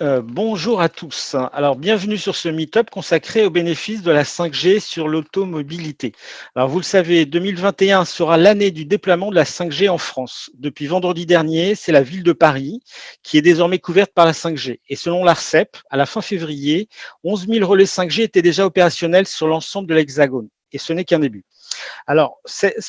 Bonjour à tous. Alors, bienvenue sur ce meet-up consacré aux bénéfices de la 5G sur l'automobilité. Alors, vous le savez, 2021 sera l'année du déploiement de la 5G en France. Depuis vendredi dernier, c'est la ville de Paris qui est désormais couverte par la 5G. Et selon l'Arcep, à la fin février, 11 000 relais 5G étaient déjà opérationnels sur l'ensemble de l'Hexagone. Et ce n'est qu'un début. Alors,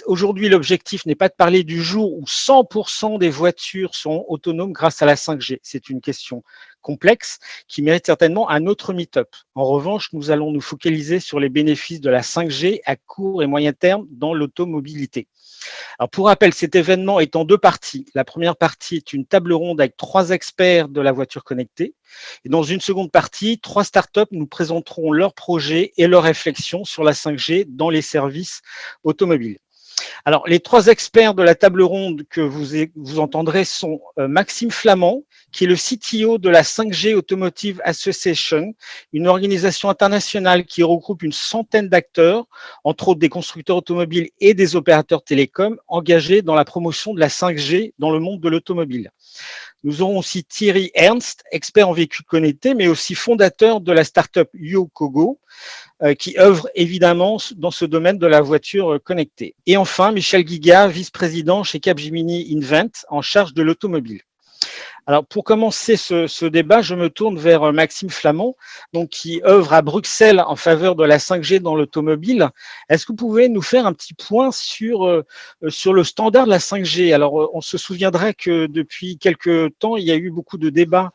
aujourd'hui, l'objectif n'est pas de parler du jour où 100% des voitures sont autonomes grâce à la 5G. C'est une question complexe qui mérite certainement un autre meet-up. En revanche, nous allons nous focaliser sur les bénéfices de la 5G à court et moyen terme dans l'automobilité. Alors, pour rappel, cet événement est en deux parties. La première partie est une table ronde avec 3 experts de la voiture connectée. Et dans une seconde partie, 3 startups nous présenteront leurs projets et leurs réflexions sur la 5G dans les services automobiles. Alors, les 3 experts de la table ronde que vous entendrez sont Maxime Flamand, qui est le CTO de la 5G Automotive Association, une organisation internationale qui regroupe une centaine d'acteurs, entre autres des constructeurs automobiles et des opérateurs télécoms, engagés dans la promotion de la 5G dans le monde de l'automobile. Nous aurons aussi Thierry Ernst, expert en véhicules connectés, mais aussi fondateur de la start-up YoKogo, qui œuvre évidemment dans ce domaine de la voiture connectée. Et enfin, Michel Guiga, vice-président chez Capgemini Invent, en charge de l'automobile. Alors, pour commencer ce débat, je me tourne vers Maxime Flamand, donc, qui œuvre à Bruxelles en faveur de la 5G dans l'automobile. Est-ce que vous pouvez nous faire un petit point sur le standard de la 5G? Alors, on se souviendrait que depuis quelques temps, il y a eu beaucoup de débats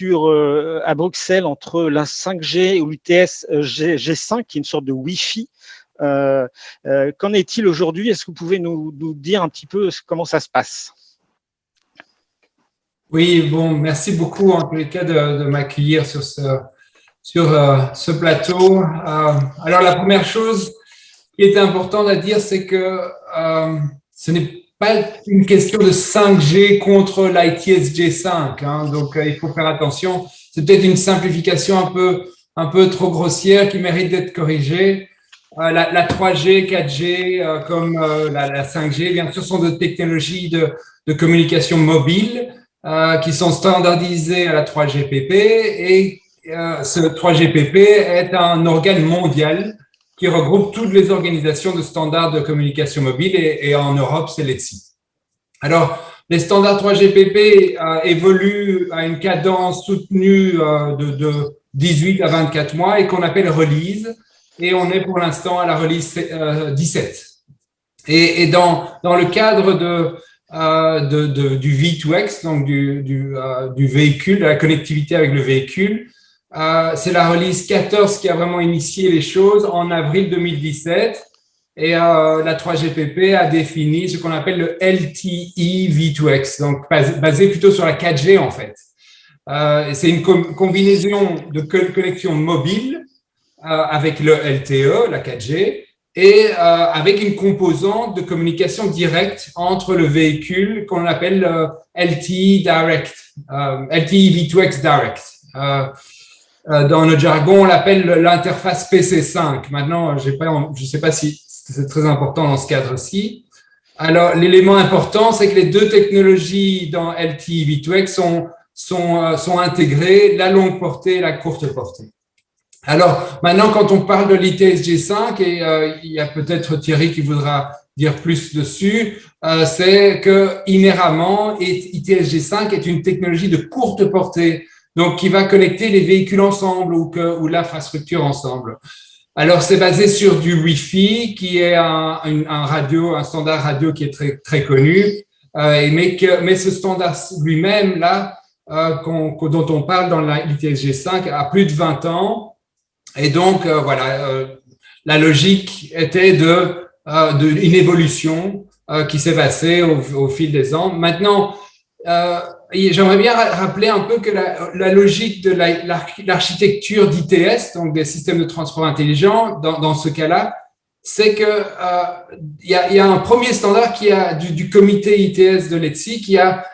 à Bruxelles entre la 5G ou l'UTS G5, qui est une sorte de Wi-Fi. Qu'en est-il aujourd'hui? Est-ce que vous pouvez nous dire un petit peu comment ça se passe? Oui, bon, merci beaucoup en tous les cas de m'accueillir sur ce plateau. Alors, la première chose qui est importante à dire, c'est que ce n'est pas une question de 5G contre l'ITS G5, hein, donc il faut faire attention. C'est peut-être une simplification un peu trop grossière qui mérite d'être corrigée. La 3G, 4G, comme la 5G, bien sûr, sont des technologies de communication mobile qui sont standardisés à la 3GPP et ce 3GPP est un organe mondial qui regroupe toutes les organisations de standards de communication mobile et en Europe, c'est l'ETSI. Alors, les standards 3GPP évoluent à une cadence soutenue de 18 à 24 mois et qu'on appelle release, et on est pour l'instant à la release 17. Et dans le cadre du V2X, donc du véhicule, de la connectivité avec le véhicule. C'est la release 14 qui a vraiment initié les choses en avril 2017 et la 3GPP a défini ce qu'on appelle le LTE V2X, donc basé plutôt sur la 4G en fait. C'est une combinaison de connexion mobile avec le LTE, la 4G, et avec une composante de communication directe entre le véhicule qu'on appelle LTE Direct, LTE V2X Direct. Dans notre jargon, on l'appelle l'interface PC5. Maintenant, je ne sais pas si c'est très important dans ce cadre-ci. Alors, l'élément important, c'est que les deux technologies dans LTE V2X sont intégrées, la longue portée et la courte portée. Alors, maintenant, quand on parle de l'ITS G5, et il y a peut-être Thierry qui voudra dire plus dessus, c'est que inhéremment, ITS G5 est une technologie de courte portée, donc qui va connecter les véhicules ensemble ou l'infrastructure ensemble. Alors, c'est basé sur du Wi-Fi, qui est un standard radio qui est très, très connu, mais ce standard lui-même, là, dont on parle dans l'ITS G5, a plus de 20 ans. Et donc, la logique était une évolution qui s'est passée au fil des ans. Maintenant, j'aimerais bien rappeler un peu que la logique de l'architecture d'ITS, donc des systèmes de transport intelligents, dans ce cas-là, c'est que il y a un premier standard du comité ITS de l'ETSI qui a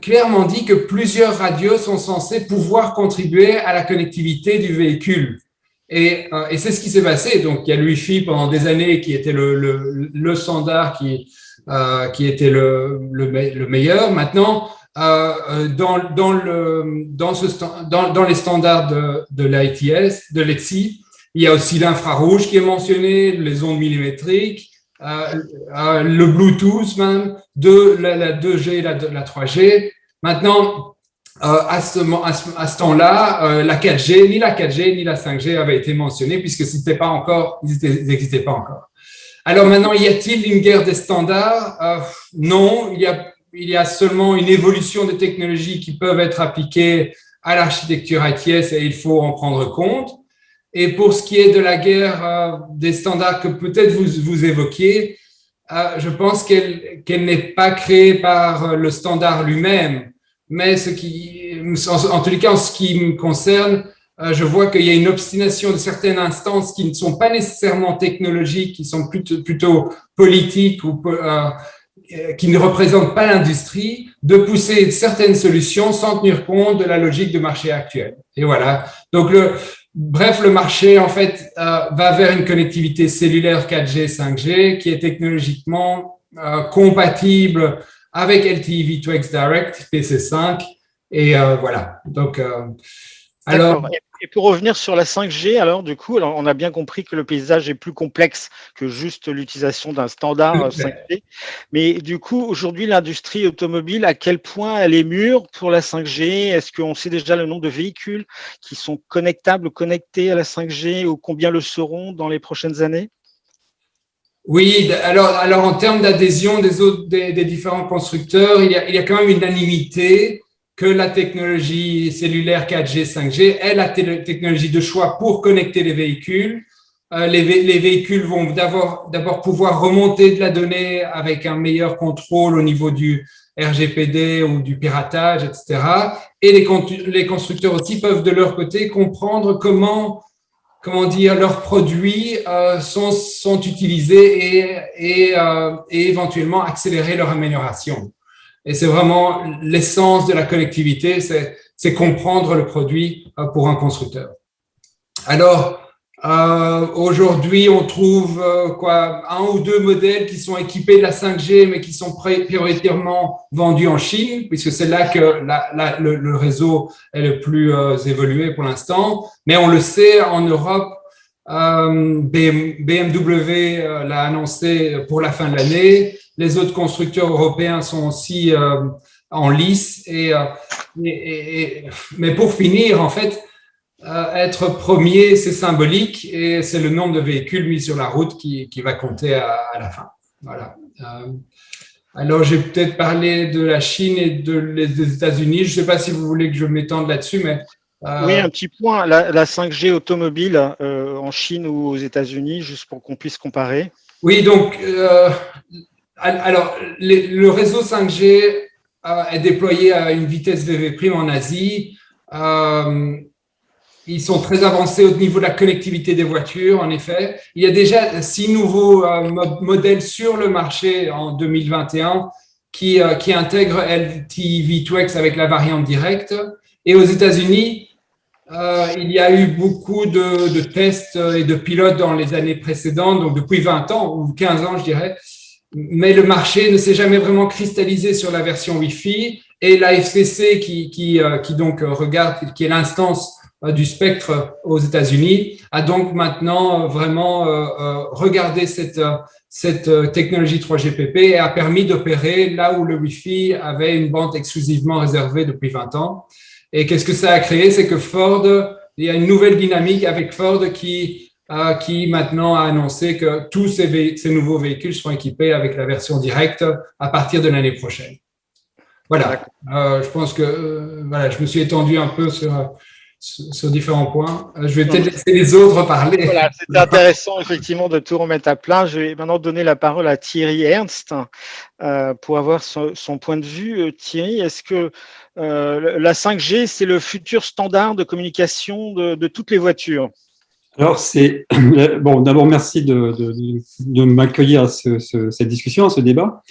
clairement dit que plusieurs radios sont censées pouvoir contribuer à la connectivité du véhicule. Et c'est ce qui s'est passé. Donc, il y a le Wi-Fi pendant des années qui était le standard qui était le meilleur. Maintenant, dans les standards de l'ITS, de l'ETSI. Il y a aussi l'infrarouge qui est mentionné, les ondes millimétriques, le Bluetooth même, la 2G et la 3G. Maintenant, à ce temps-là, la 4G, ni la 4G ni la 5G avaient été mentionnés puisque c'était pas encore, ils n'existaient pas encore. Alors maintenant, y a-t-il une guerre des standards? Non, il y a seulement une évolution des technologies qui peuvent être appliquées à l'architecture ITS et il faut en prendre compte. Et pour ce qui est de la guerre des standards que peut-être vous évoquiez, je pense qu'elle n'est pas créée par le standard lui-même, mais en tous les cas, en ce qui me concerne, je vois qu'il y a une obstination de certaines instances qui ne sont pas nécessairement technologiques, qui sont plutôt politiques ou qui ne représentent pas l'industrie, de pousser certaines solutions sans tenir compte de la logique de marché actuelle. Et voilà. Donc, bref, le marché, en fait, va vers une connectivité cellulaire 4G, 5G, qui est technologiquement compatible avec LTE V2X Direct, PC5. Et voilà. Donc, alors. Et pour revenir sur la 5G, alors du coup, on a bien compris que le paysage est plus complexe que juste l'utilisation d'un standard 5G. Mais du coup, aujourd'hui, l'industrie automobile, à quel point elle est mûre pour la 5G? Est-ce qu'on sait déjà le nombre de véhicules qui sont connectables, connectés à la 5G, ou combien le seront dans les prochaines années? Oui, alors en termes d'adhésion des différents constructeurs, il y a quand même une unanimité que la technologie cellulaire 4G, 5G est la technologie de choix pour connecter les véhicules. Les véhicules vont d'abord pouvoir remonter de la donnée avec un meilleur contrôle au niveau du RGPD ou du piratage, etc. Et les constructeurs aussi peuvent de leur côté comprendre comment dire, leurs produits sont utilisés et éventuellement accélérer leur amélioration. Et c'est vraiment l'essence de la connectivité, c'est comprendre le produit pour un constructeur. Alors, aujourd'hui, on trouve un ou deux modèles qui sont équipés de la 5G, mais qui sont prioritairement vendus en Chine, puisque c'est là que le réseau est le plus évolué pour l'instant. Mais on le sait, en Europe, BMW l'a annoncé pour la fin de l'année. Les autres constructeurs européens sont aussi en lice. Mais pour finir, en fait, être premier, c'est symbolique et c'est le nombre de véhicules mis sur la route qui va compter à la fin. Voilà. Alors, j'ai peut-être parlé de la Chine et des États-Unis. Je ne sais pas si vous voulez que je m'étende là-dessus, mais… Oui, un petit point. La 5G automobile en Chine ou aux États-Unis, juste pour qu'on puisse comparer. Oui, donc, alors, le réseau 5G est déployé à une vitesse VV' en Asie. Ils sont très avancés au niveau de la connectivité des voitures, en effet. Il y a déjà 6 nouveaux modèles sur le marché en 2021 qui intègrent LTE V2X avec la variante directe. Et aux États-Unis, il y a eu beaucoup de tests et de pilotes dans les années précédentes, donc depuis 20 ans ou 15 ans, je dirais. Mais le marché ne s'est jamais vraiment cristallisé sur la version Wi-Fi. Et la FCC qui donc regarde, qui est l'instance du spectre aux États-Unis, a donc maintenant vraiment regardé cette technologie 3GPP et a permis d'opérer là où le Wi-Fi avait une bande exclusivement réservée depuis 20 ans. Et qu'est-ce que ça a créé? C'est que Ford, il y a une nouvelle dynamique avec Ford qui maintenant a annoncé que tous ces nouveaux véhicules seront équipés avec la version directe à partir de l'année prochaine. Voilà. Je pense que voilà, je me suis étendu un peu sur différents points. Je vais peut-être laisser les autres parler. Voilà, c'était intéressant effectivement de tout remettre à plat. Je vais maintenant donner la parole à Thierry Ernst pour avoir son point de vue. Thierry, est-ce que la 5G, c'est le futur standard de communication de toutes les voitures? Alors, bon, d'abord, merci de m'accueillir à cette discussion, à ce débat.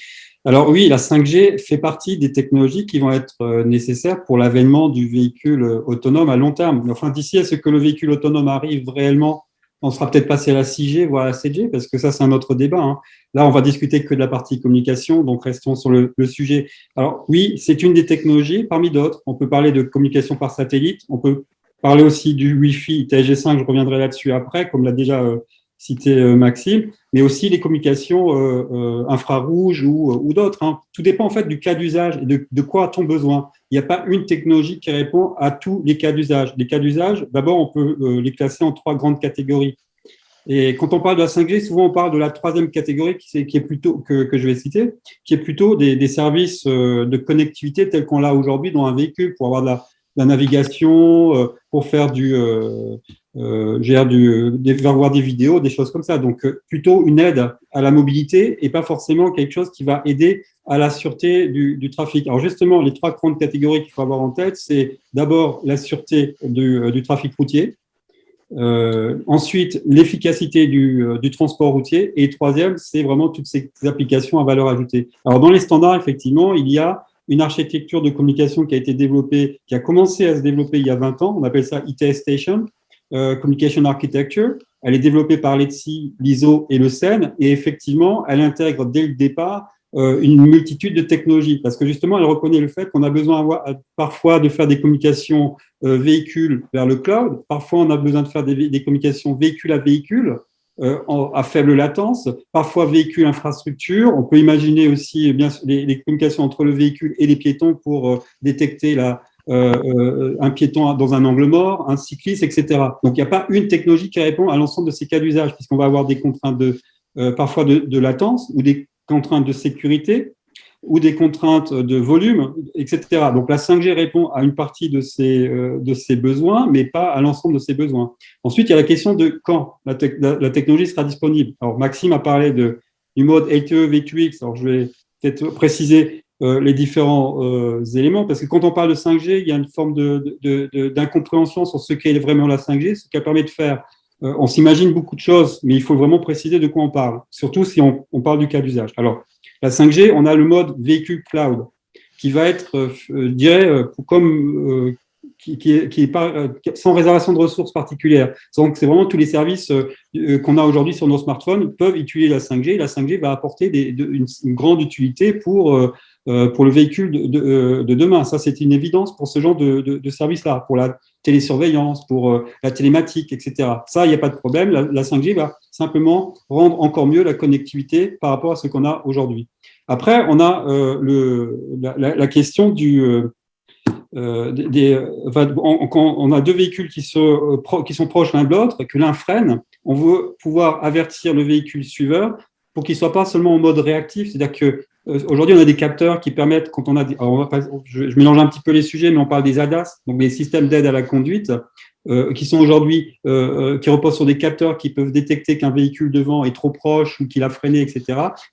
Alors oui, la 5G fait partie des technologies qui vont être nécessaires pour l'avènement du véhicule autonome à long terme. Enfin, d'ici à ce que le véhicule autonome arrive réellement On sera peut-être passé à la 6G, voire à la 7G, parce que ça, c'est un autre débat, hein. Là, on va discuter que de la partie communication, donc restons sur le sujet. Alors oui, c'est une des technologies parmi d'autres. On peut parler de communication par satellite, on peut parler aussi du Wi-Fi, TSG5, je reviendrai là-dessus après, comme l'a déjà cité Maxime, mais aussi les communications infrarouges ou d'autres, hein. Tout dépend en fait du cas d'usage et de quoi a-t-on besoin. Il n'y a pas une technologie qui répond à tous les cas d'usage. Les cas d'usage, d'abord, on peut les classer en 3 grandes catégories. Et quand on parle de la 5G, souvent on parle de la 3e catégorie qui est plutôt que je vais citer, qui est plutôt des services de connectivité tels qu'on l'a aujourd'hui dans un véhicule pour avoir de la navigation, pour faire voir des vidéos, des choses comme ça. Donc plutôt une aide à la mobilité et pas forcément quelque chose qui va aider à la sûreté du trafic. Alors justement, les 3 grandes catégories qu'il faut avoir en tête, c'est d'abord la sûreté du trafic routier. Ensuite, l'efficacité du transport routier. Et troisième, c'est vraiment toutes ces applications à valeur ajoutée. Alors, dans les standards, effectivement, il y a une architecture de communication qui a été développée, qui a commencé à se développer il y a 20 ans. On appelle ça ITS Station, Communication Architecture. Elle est développée par l'ETSI, l'ISO et le CEN. Et effectivement, elle intègre dès le départ une multitude de technologies, parce que justement, elle reconnaît le fait qu'on a besoin parfois de faire des communications véhicules vers le cloud, parfois on a besoin de faire des communications véhicule à véhicule à faible latence, parfois véhicule infrastructure. On peut imaginer aussi bien les communications entre le véhicule et les piétons pour détecter un piéton dans un angle mort, un cycliste, etc. Donc, il n'y a pas une technologie qui répond à l'ensemble de ces cas d'usage, puisqu'on va avoir des contraintes parfois de latence ou des contraintes de sécurité ou des contraintes de volume, etc. Donc, la 5G répond à une partie de ces besoins, mais pas à l'ensemble de ces besoins. Ensuite, il y a la question de quand la technologie sera disponible. Alors, Maxime a parlé du mode LTE V2X. Alors, je vais peut-être préciser les différents éléments, parce que quand on parle de 5G, il y a une forme d'incompréhension sur ce qu'est vraiment la 5G, ce qu'elle permet de faire. On s'imagine beaucoup de choses, mais il faut vraiment préciser de quoi on parle, surtout si on parle du cas d'usage. Alors, la 5G, on a le mode véhicule cloud, qui va être, je dirais, qui est pas, sans réservation de ressources particulières. Donc, c'est vraiment tous les services qu'on a aujourd'hui sur nos smartphones peuvent utiliser la 5G. Et la 5G va apporter une grande utilité pour le véhicule de demain. Ça, c'est une évidence pour ce genre de service-là, pour la télésurveillance, pour la télématique, etc. Ça, il n'y a pas de problème. La 5G va simplement rendre encore mieux la connectivité par rapport à ce qu'on a aujourd'hui. Après, on a la question quand on a 2 véhicules qui sont proches l'un de l'autre, que l'un freine, on veut pouvoir avertir le véhicule suiveur pour qu'il ne soit pas seulement en mode réactif. C'est-à-dire que aujourd'hui, on a des capteurs qui permettent, quand on a je mélange un petit peu les sujets, mais on parle des ADAS, donc les systèmes d'aide à la conduite, qui sont aujourd'hui, qui reposent sur des capteurs qui peuvent détecter qu'un véhicule devant est trop proche ou qu'il a freiné, etc.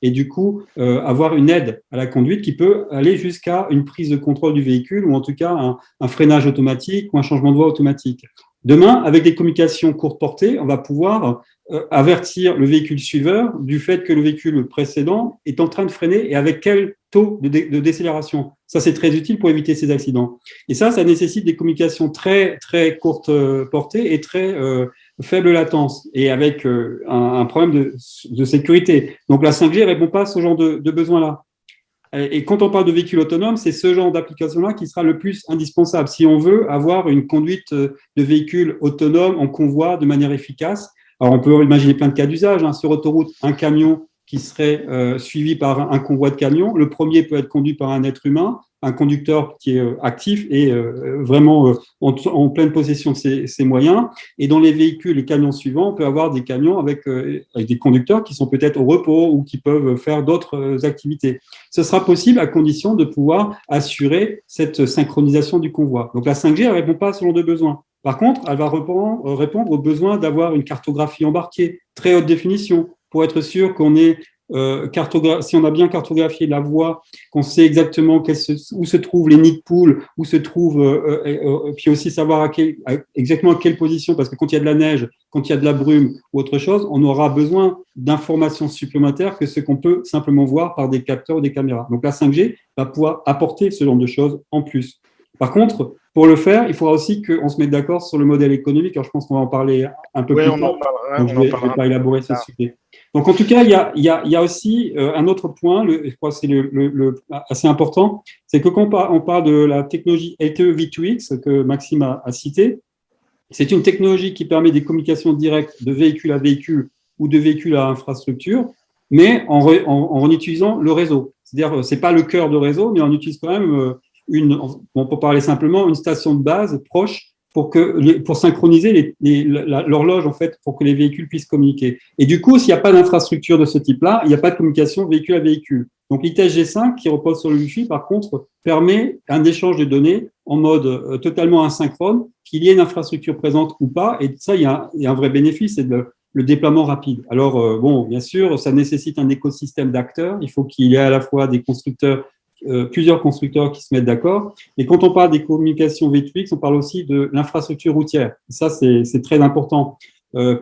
Et du coup, avoir une aide à la conduite qui peut aller jusqu'à une prise de contrôle du véhicule ou en tout cas un freinage automatique ou un changement de voie automatique. Demain, avec des communications courte portée, on va pouvoir avertir le véhicule suiveur du fait que le véhicule précédent est en train de freiner et avec quel taux de décélération. Ça, c'est très utile pour éviter ces accidents. Et ça nécessite des communications très, très courte portée et très faible latence et avec un problème de sécurité. Donc, la 5G ne répond pas à ce genre de besoin-là. Et quand on parle de véhicules autonomes, c'est ce genre d'application-là qui sera le plus indispensable si on veut avoir une conduite de véhicules autonomes en convoi de manière efficace. Alors, on peut imaginer plein de cas d'usage. Sur autoroute, un camion qui serait suivi par un convoi de camions. Le premier peut être conduit par un être humain, un conducteur qui est actif et vraiment en pleine possession de ses moyens. Et dans les véhicules, les camions suivants, on peut avoir des camions avec des conducteurs qui sont peut-être au repos ou qui peuvent faire d'autres activités. Ce sera possible à condition de pouvoir assurer cette synchronisation du convoi. Donc la 5G, elle ne répond pas à ce genre de besoin. Par contre, elle va répondre au besoin d'avoir une cartographie embarquée, très haute définition, pour être sûr qu'on est si on a bien cartographié la voie, qu'on sait exactement où se trouvent les nids de poules, où se trouvent, puis aussi savoir exactement à quelle position, parce que quand il y a de la neige, quand il y a de la brume ou autre chose, on aura besoin d'informations supplémentaires que ce qu'on peut simplement voir par des capteurs ou des caméras. Donc la 5G va pouvoir apporter ce genre de choses en plus. Par contre, pour le faire, il faudra aussi qu'on se mette d'accord sur le modèle économique. Alors, je pense qu'on va en parler un peu plus tard. Donc, je ne vais pas élaborer ce sujet. Donc, en tout cas, il y a aussi un autre point, je crois que c'est assez important, c'est que quand on parle de la technologie LTE-V2X que Maxime a cité, c'est une technologie qui permet des communications directes de véhicule à véhicule ou de véhicule à infrastructure, mais en utilisant le réseau. C'est-à-dire, c'est pas le cœur de réseau, mais on utilise quand même pour parler simplement, une station de base proche pour synchroniser l'horloge, en fait, pour que les véhicules puissent communiquer. Et du coup, s'il n'y a pas d'infrastructure de ce type-là, il n'y a pas de communication véhicule à véhicule. Donc, l'ITS G5, qui repose sur le Wi-Fi, par contre, permet un échange de données en mode totalement asynchrone, qu'il y ait une infrastructure présente ou pas. Et ça, il y a un vrai bénéfice, c'est le déploiement rapide. Alors, bon, bien sûr, ça nécessite un écosystème d'acteurs. Il faut qu'il y ait à la fois des constructeurs, plusieurs constructeurs qui se mettent d'accord. Et quand on parle des communications V2X, on parle aussi de l'infrastructure routière. Ça, c'est très important.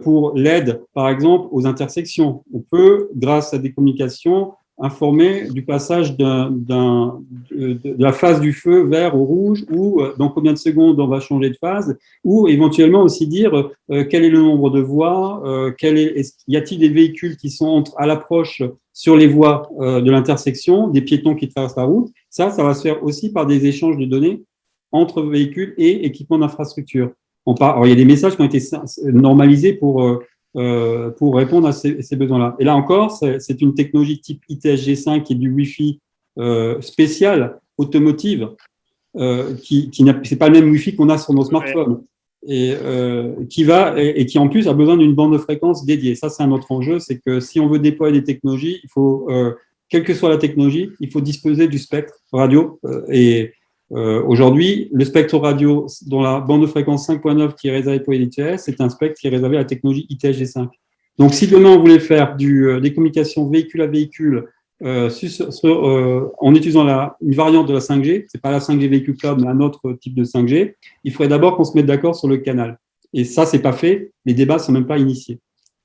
Pour l'aide, par exemple, aux intersections, on peut, grâce à des communications, informer du passage de la phase du feu vert au rouge, ou dans combien de secondes on va changer de phase, ou éventuellement aussi dire quel est le nombre de voies, y a-t-il des véhicules qui sont à l'approche sur les voies de l'intersection, des piétons qui traversent la route. Ça va se faire aussi par des échanges de données entre véhicules et équipements d'infrastructure. Alors, il y a des messages qui ont été normalisés pour répondre à ces besoins-là. Et là encore, c'est une technologie type ITS G5 qui est du Wi-Fi spécial, automotive, c'est pas le même Wi-Fi qu'on a sur nos smartphones, et qui en plus a besoin d'une bande de fréquence dédiée. Ça, c'est un autre enjeu, c'est que si on veut déployer des technologies, il faut, quelle que soit la technologie, il faut disposer du spectre radio. Aujourd'hui, le spectre radio dont la bande de fréquence 5.9 qui est réservée pour l'ITS, c'est un spectre qui est réservé à la technologie ITS G5. Donc, si demain on voulait faire des communications véhicule à véhicule en utilisant une variante de la 5G, c'est pas la 5G véhicule cloud, mais un autre type de 5G, il faudrait d'abord qu'on se mette d'accord sur le canal. Et ça, c'est pas fait. Les débats sont même pas initiés.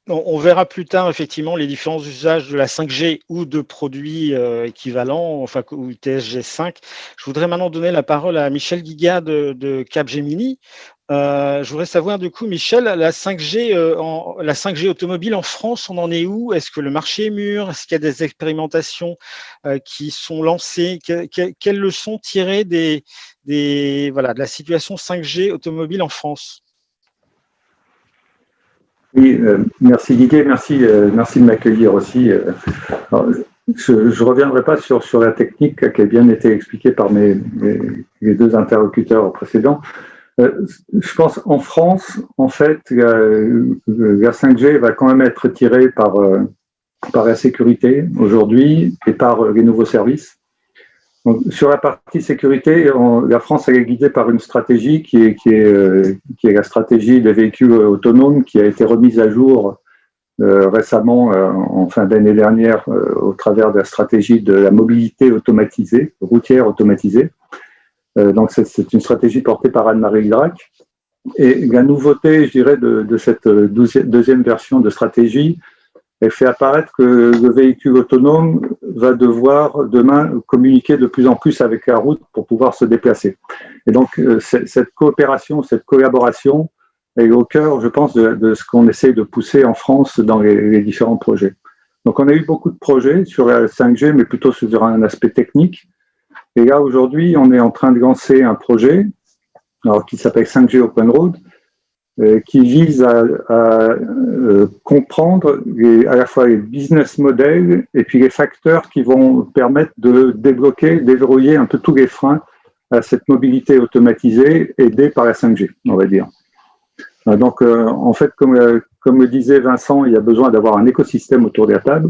On verra plus tard effectivement les différents usages de la 5G ou de produits équivalents, enfin ou ITS G5. Je voudrais maintenant donner la parole à Michel Guigat de Capgemini. Je voudrais savoir du coup, Michel, la 5G automobile en France, on en est où? Est-ce que le marché est mûr? Est-ce qu'il y a des expérimentations qui sont lancées? Quelles leçons tirer de la situation 5G automobile en France? Oui, merci Guiguet, merci de m'accueillir aussi. Alors, je ne reviendrai pas sur la technique qui a bien été expliquée par les deux interlocuteurs précédents. Je pense en France, en fait, la 5G va quand même être tirée par la sécurité aujourd'hui et par les nouveaux services. Donc, sur la partie sécurité, la France est guidée par une stratégie qui est la stratégie des véhicules autonomes qui a été remise à jour récemment, en fin d'année dernière, au travers de la stratégie de la mobilité automatisée, routière automatisée. Donc, c'est une stratégie portée par Anne-Marie Idrac. Et la nouveauté, je dirais, de cette deuxième version de stratégie, elle fait apparaître que le véhicule autonome va devoir demain communiquer de plus en plus avec la route pour pouvoir se déplacer. Et donc, cette coopération, cette collaboration est au cœur, je pense, de ce qu'on essaie de pousser en France dans les différents projets. Donc, on a eu beaucoup de projets sur la 5G, mais plutôt sur un aspect technique. Et là, aujourd'hui, on est en train de lancer un projet qui s'appelle 5G Open Road, qui vise à comprendre à la fois les business models et puis les facteurs qui vont permettre de débloquer, déverrouiller un peu tous les freins à cette mobilité automatisée aidée par la 5G, on va dire. Donc, en fait, comme le disait Vincent, il y a besoin d'avoir un écosystème autour de la table.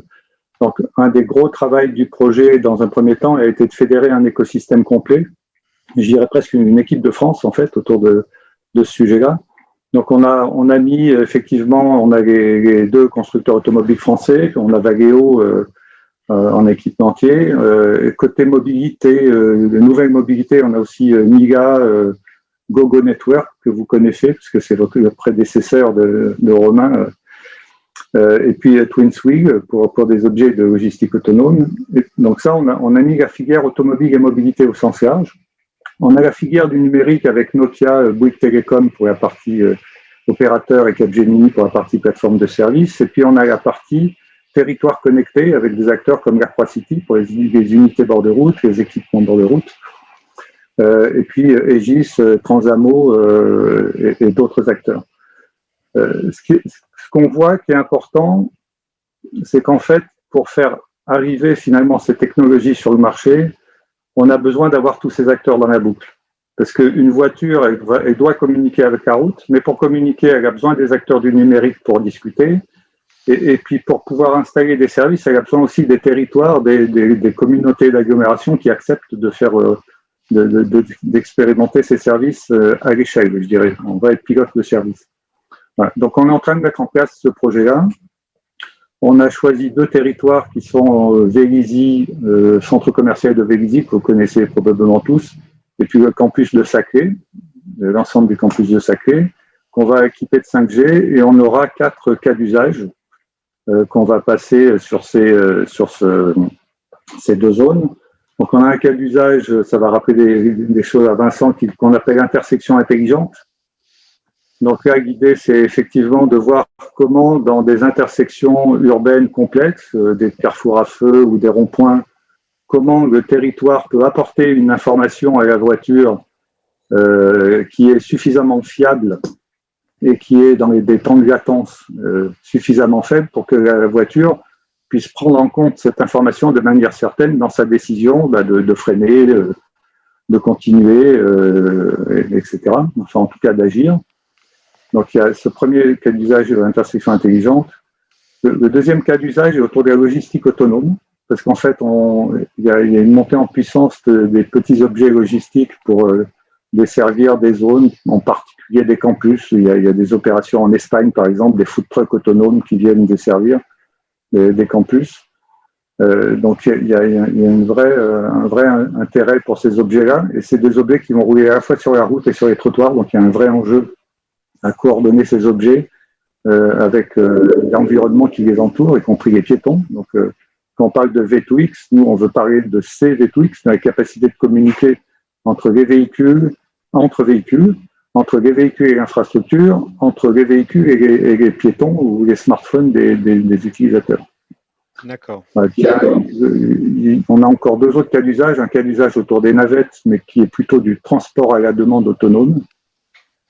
Donc, un des gros travaux du projet, dans un premier temps, a été de fédérer un écosystème complet. Je dirais presque une équipe de France, en fait, autour de ce sujet-là. Donc, on a mis, effectivement, on a les deux constructeurs automobiles français, on a Valeo en équipementier. Côté mobilité, de nouvelles mobilités, on a aussi Niga, GoGo Network, que vous connaissez, puisque c'est le prédécesseur de Romain. Et puis TwinSwig pour des objets de logistique autonome. Et donc ça, on a mis la filière automobile et mobilité au sens large. On a la filière du numérique avec Nokia, Bouygues Telecom pour la partie opérateur et Capgemini pour la partie plateforme de service. Et puis, on a la partie territoire connecté avec des acteurs comme l'Aircroix City pour les unités bord de route, les équipements bord de route. Et puis, Aegis, Transamo et d'autres acteurs. Ce qu'on voit qui est important, c'est qu'en fait, pour faire arriver finalement ces technologies sur le marché, on a besoin d'avoir tous ces acteurs dans la boucle. Parce qu'une voiture, elle doit communiquer avec la route, mais pour communiquer, elle a besoin des acteurs du numérique pour discuter. Et puis pour pouvoir installer des services, elle a besoin aussi des territoires, des communautés d'agglomération qui acceptent de faire, d'expérimenter ces services à l'échelle, je dirais. On va être pilote de service. Voilà. Donc on est en train de mettre en place ce projet-là. On a choisi 2 territoires qui sont Vélizy, centre commercial de Vélizy, que vous connaissez probablement tous, et puis le campus de Saclay, l'ensemble du campus de Saclay, qu'on va équiper de 5G, et on aura 4 cas d'usage qu'on va passer sur ces 2 zones. Donc on a un cas d'usage, ça va rappeler des choses à Vincent, qu'on appelle intersection intelligente. Donc là, l'idée, c'est effectivement de voir comment, dans des intersections urbaines complexes, des carrefours à feu ou des ronds-points, comment le territoire peut apporter une information à la voiture qui est suffisamment fiable et qui est dans des temps de latence suffisamment faibles pour que la voiture puisse prendre en compte cette information de manière certaine dans sa décision de freiner, de continuer, etc. Enfin, en tout cas, d'agir. Donc, il y a ce premier cas d'usage de l'intersection intelligente. Le deuxième cas d'usage est autour de la logistique autonome, parce qu'en fait, il y a une montée en puissance des petits objets logistiques pour desservir des zones, en particulier des campus. Il y a des opérations en Espagne, par exemple, des food trucks autonomes qui viennent desservir des campus. Donc, il y a un vrai intérêt pour ces objets-là, et c'est des objets qui vont rouler à la fois sur la route et sur les trottoirs, donc il y a un vrai enjeu à coordonner ces objets avec l'environnement qui les entoure, y compris les piétons. Donc, quand on parle de V2X, nous, on veut parler de ces V2X, la capacité de communiquer entre les véhicules, entre les véhicules et l'infrastructure, entre les véhicules et les piétons ou les smartphones des utilisateurs. D'accord. On a encore 2 autres cas d'usage, un cas d'usage autour des navettes, mais qui est plutôt du transport à la demande autonome.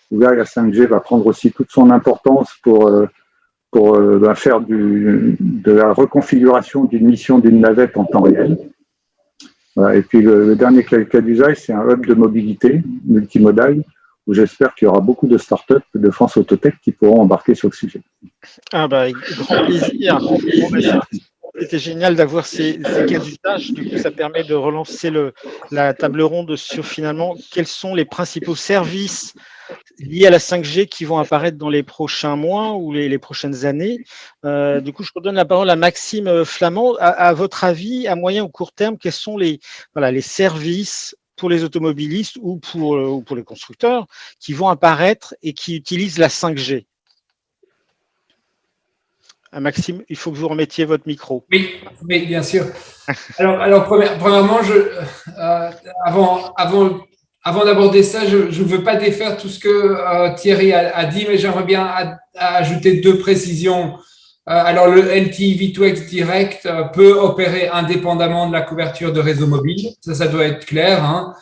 Là, la 5G va prendre aussi toute son importance pour faire de la reconfiguration d'une mission d'une navette en temps réel. Voilà. Et puis le dernier cas d'usage, c'est un hub de mobilité multimodal, où j'espère qu'il y aura beaucoup de startups de France Autotech qui pourront embarquer sur le sujet. Ah bah, grand plaisir. C'était génial d'avoir ces cas d'usage. Du coup, ça permet de relancer la table ronde sur finalement quels sont les principaux services liés à la 5G qui vont apparaître dans les prochains mois ou les prochaines années. Du coup, je redonne la parole à Maxime Flamand. À votre avis, à moyen ou court terme, quels sont les services pour les automobilistes ou pour les constructeurs qui vont apparaître et qui utilisent la 5G? Maxime, il faut que vous remettiez votre micro. Oui, bien sûr. Alors premièrement, avant d'aborder ça, je ne veux pas défaire tout ce que Thierry a dit, mais j'aimerais bien ajouter 2 précisions. Alors, le LTE V2X Direct peut opérer indépendamment de la couverture de réseau mobile. Ça doit être clair, hein,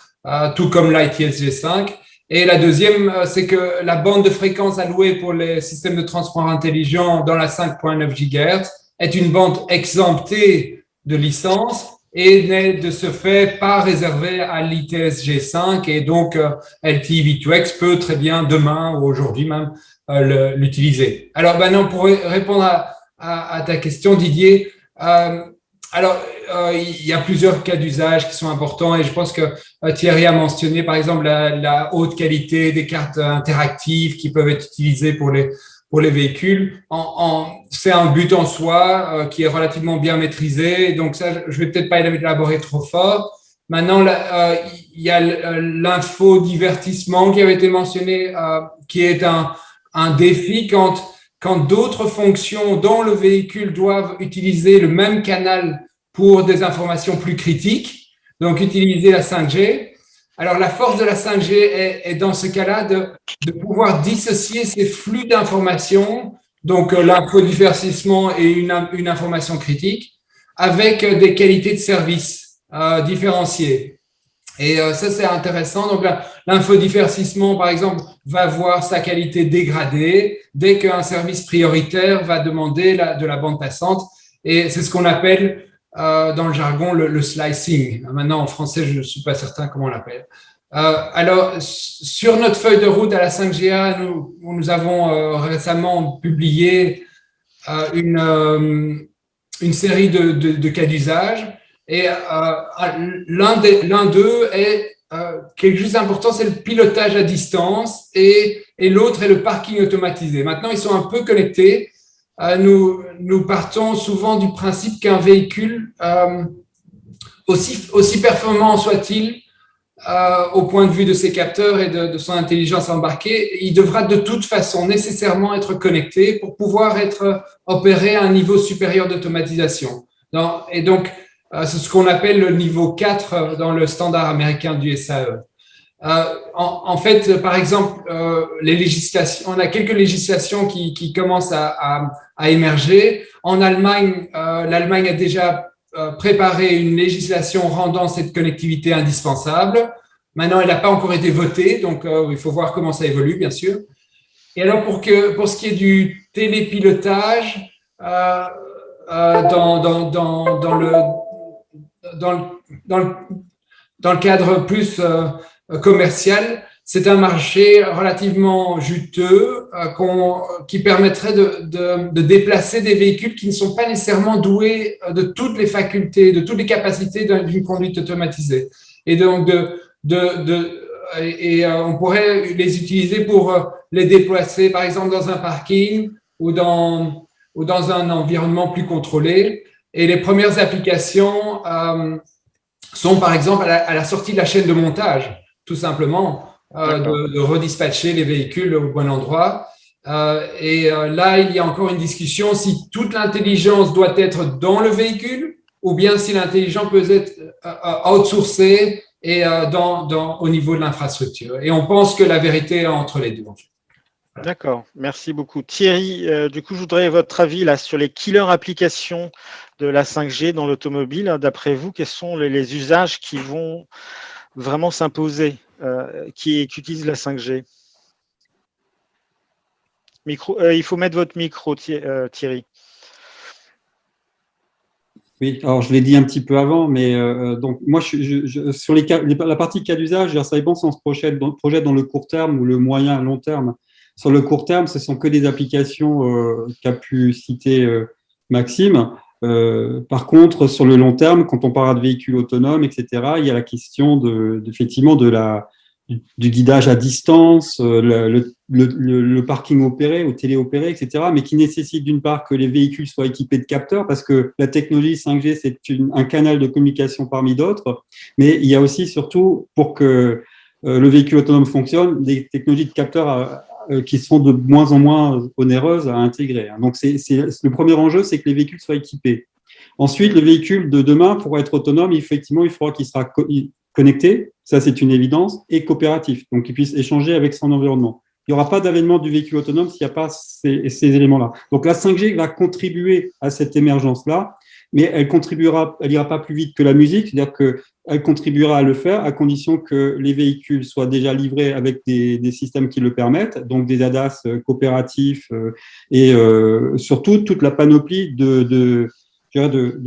tout comme l'ITS G5. Et la deuxième, c'est que la bande de fréquence allouée pour les systèmes de transport intelligents dans la 5.9 GHz est une bande exemptée de licence et n'est de ce fait pas réservée à l'ITS G5. Et donc, LTE V2X peut très bien demain ou aujourd'hui même l'utiliser. Alors maintenant, pour répondre à ta question, Didier, il y a plusieurs cas d'usage qui sont importants et je pense que Thierry a mentionné par exemple la haute qualité des cartes interactives qui peuvent être utilisées pour les véhicules. C'est un but en soi qui est relativement bien maîtrisé, donc ça, je vais peut-être pas élaborer trop fort. Maintenant, il y a l'infodivertissement qui avait été mentionné, qui est un défi quand d'autres fonctions dans le véhicule doivent utiliser le même canal pour des informations plus critiques, donc utiliser la 5G. Alors, la force de la 5G est dans ce cas-là de pouvoir dissocier ces flux d'informations, donc l'infodivertissement et une information critique, avec des qualités de service différenciées. Et ça, c'est intéressant. Donc, l'infodivertissement, par exemple, va voir sa qualité dégradée dès qu'un service prioritaire va demander de la bande passante. Et c'est ce qu'on appelle dans le jargon le slicing. Maintenant, en français, je ne suis pas certain comment on l'appelle. Alors, sur notre feuille de route à la 5GA, nous avons récemment publié une série de cas d'usage. Et l'un d'eux est quelque chose d'important, c'est le pilotage à distance, et l'autre est le parking automatisé. Maintenant, ils sont un peu connectés. Nous partons souvent du principe qu'un véhicule, aussi performant soit-il, au point de vue de ses capteurs et de son intelligence embarquée, il devra de toute façon nécessairement être connecté pour pouvoir être opéré à un niveau supérieur d'automatisation. Et donc, c'est ce qu'on appelle le niveau 4 dans le standard américain du SAE. En fait, par exemple, les législations, on a quelques législations qui commencent à émerger. En Allemagne, l'Allemagne a déjà préparé une législation rendant cette connectivité indispensable. Maintenant, elle n'a pas encore été votée, donc il faut voir comment ça évolue, bien sûr. Et alors, pour ce qui est du télépilotage, dans le cadre plus commercial, c'est un marché relativement juteux qui permettrait de déplacer des véhicules qui ne sont pas nécessairement doués de toutes les facultés, de toutes les capacités d'une conduite automatisée. Et donc, on pourrait les utiliser pour les déplacer, par exemple, dans un parking ou dans un environnement plus contrôlé. Et les premières applications sont, par exemple, à la sortie de la chaîne de montage, tout simplement, de redispatcher les véhicules au bon endroit. Là, il y a encore une discussion si toute l'intelligence doit être dans le véhicule ou bien si l'intelligence peut être outsourcée et au niveau de l'infrastructure. Et on pense que la vérité est entre les deux, en fait. D'accord, merci beaucoup. Thierry, du coup, je voudrais votre avis là, sur les killer applications de la 5G dans l'automobile. D'après vous, quels sont les usages qui vont vraiment s'imposer, qui utilisent la 5G? Il faut mettre votre micro, Thierry. Oui, alors je l'ai dit un petit peu avant, mais donc moi, sur la partie cas d'usage, ça dépend si on se projette dans le court terme ou le moyen long terme. Sur le court terme, ce sont que des applications qu'a pu citer Maxime. Par contre, sur le long terme, quand on parle de véhicules autonomes, etc., il y a la question effectivement du guidage à distance, le parking opéré ou téléopéré, etc., mais qui nécessite d'une part que les véhicules soient équipés de capteurs, parce que la technologie 5G, c'est un canal de communication parmi d'autres, mais il y a aussi surtout, pour que le véhicule autonome fonctionne, des technologies de capteurs qui sont de moins en moins onéreuses à intégrer. Donc, le premier enjeu, c'est que les véhicules soient équipés. Ensuite, le véhicule de demain, pour être autonome, effectivement, il faudra qu'il sera connecté, ça c'est une évidence, et coopératif, donc qu'il puisse échanger avec son environnement. Il n'y aura pas d'avènement du véhicule autonome s'il n'y a pas ces éléments-là. Donc, la 5G va contribuer à cette émergence-là, mais elle ira pas plus vite que la musique, c'est-à-dire qu'elle contribuera à le faire à condition que les véhicules soient déjà livrés avec des systèmes qui le permettent, donc des ADAS coopératifs et surtout toute la panoplie de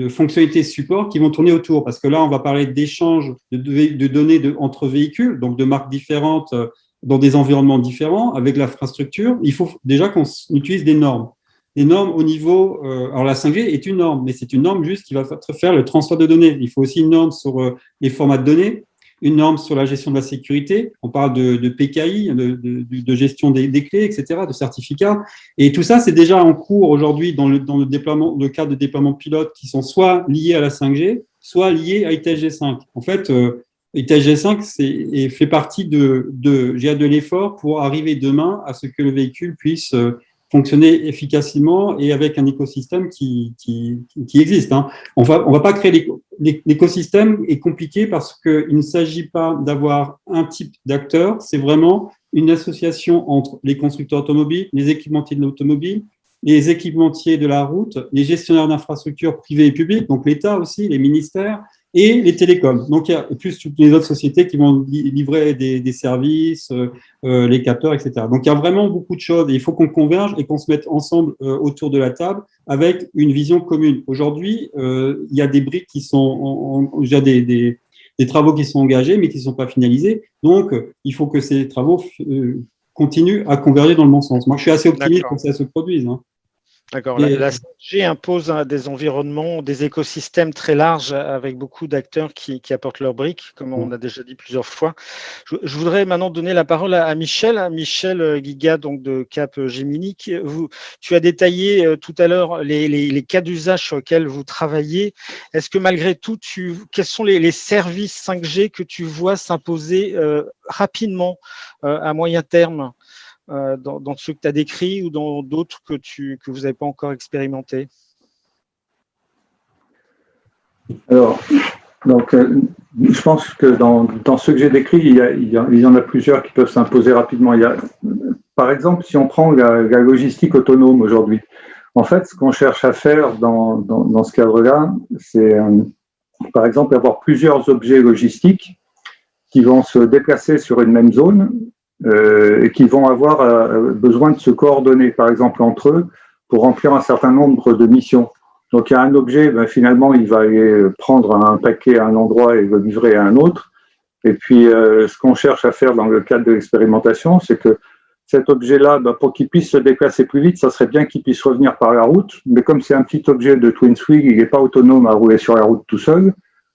fonctionnalités support qui vont tourner autour. Parce que là, on va parler d'échange de données entre véhicules, donc de marques différentes dans des environnements différents avec l'infrastructure. Il faut déjà qu'on utilise des normes. Des normes au niveau… alors, la 5G est une norme, mais c'est une norme juste qui va faire le transfert de données. Il faut aussi une norme sur les formats de données, une norme sur la gestion de la sécurité. On parle de PKI, de gestion des clés, etc., de certificats. Et tout ça, c'est déjà en cours aujourd'hui dans le cadre de déploiement pilote qui sont soit liés à la 5G, soit liés à ITS G5. En fait, ITS G5 fait partie de l'effort pour arriver demain à ce que le véhicule puisse fonctionner efficacement et avec un écosystème qui existe. Hein. On va pas créer l'écosystème est compliqué parce qu'il ne s'agit pas d'avoir un type d'acteur, c'est vraiment une association entre les constructeurs automobiles, les équipementiers de l'automobile, les équipementiers de la route, les gestionnaires d'infrastructures privées et publiques, donc l'État aussi, les ministères, et les télécoms. Donc, il y a plus toutes les autres sociétés qui vont livrer des services, les capteurs, etc. Donc, il y a vraiment beaucoup de choses. Et il faut qu'on converge et qu'on se mette ensemble autour de la table avec une vision commune. Aujourd'hui, il y a des briques qui sont, il y a des travaux qui sont engagés, mais qui ne sont pas finalisés. Donc, il faut que ces travaux continuent à converger dans le bon sens. Moi, je suis assez optimiste pour que ça se produise. Hein. D'accord. La 5G impose des environnements, des écosystèmes très larges avec beaucoup d'acteurs qui apportent leurs briques, comme on a déjà dit plusieurs fois. Je voudrais maintenant donner la parole à Michel Guiga, donc de Capgemini. Tu as détaillé tout à l'heure les cas d'usage sur lesquels vous travaillez. Est-ce que malgré tout, quels sont les services 5G que tu vois s'imposer rapidement à moyen terme dans ceux que tu as décrits ou dans d'autres que vous n'avez pas encore expérimentés? Alors, donc, je pense que dans ceux que j'ai décrits, il y en a plusieurs qui peuvent s'imposer rapidement. Par exemple, si on prend la logistique autonome aujourd'hui, en fait, ce qu'on cherche à faire dans ce cadre-là, c'est par exemple avoir plusieurs objets logistiques qui vont se déplacer sur une même zone et qui vont avoir besoin de se coordonner, par exemple, entre eux pour remplir un certain nombre de missions. Donc, il y a un objet, finalement, il va aller prendre un paquet à un endroit et le livrer à un autre. Et puis, ce qu'on cherche à faire dans le cadre de l'expérimentation, c'est que cet objet-là, pour qu'il puisse se déplacer plus vite, ça serait bien qu'il puisse revenir par la route. Mais comme c'est un petit objet de TwinSwig, il n'est pas autonome à rouler sur la route tout seul.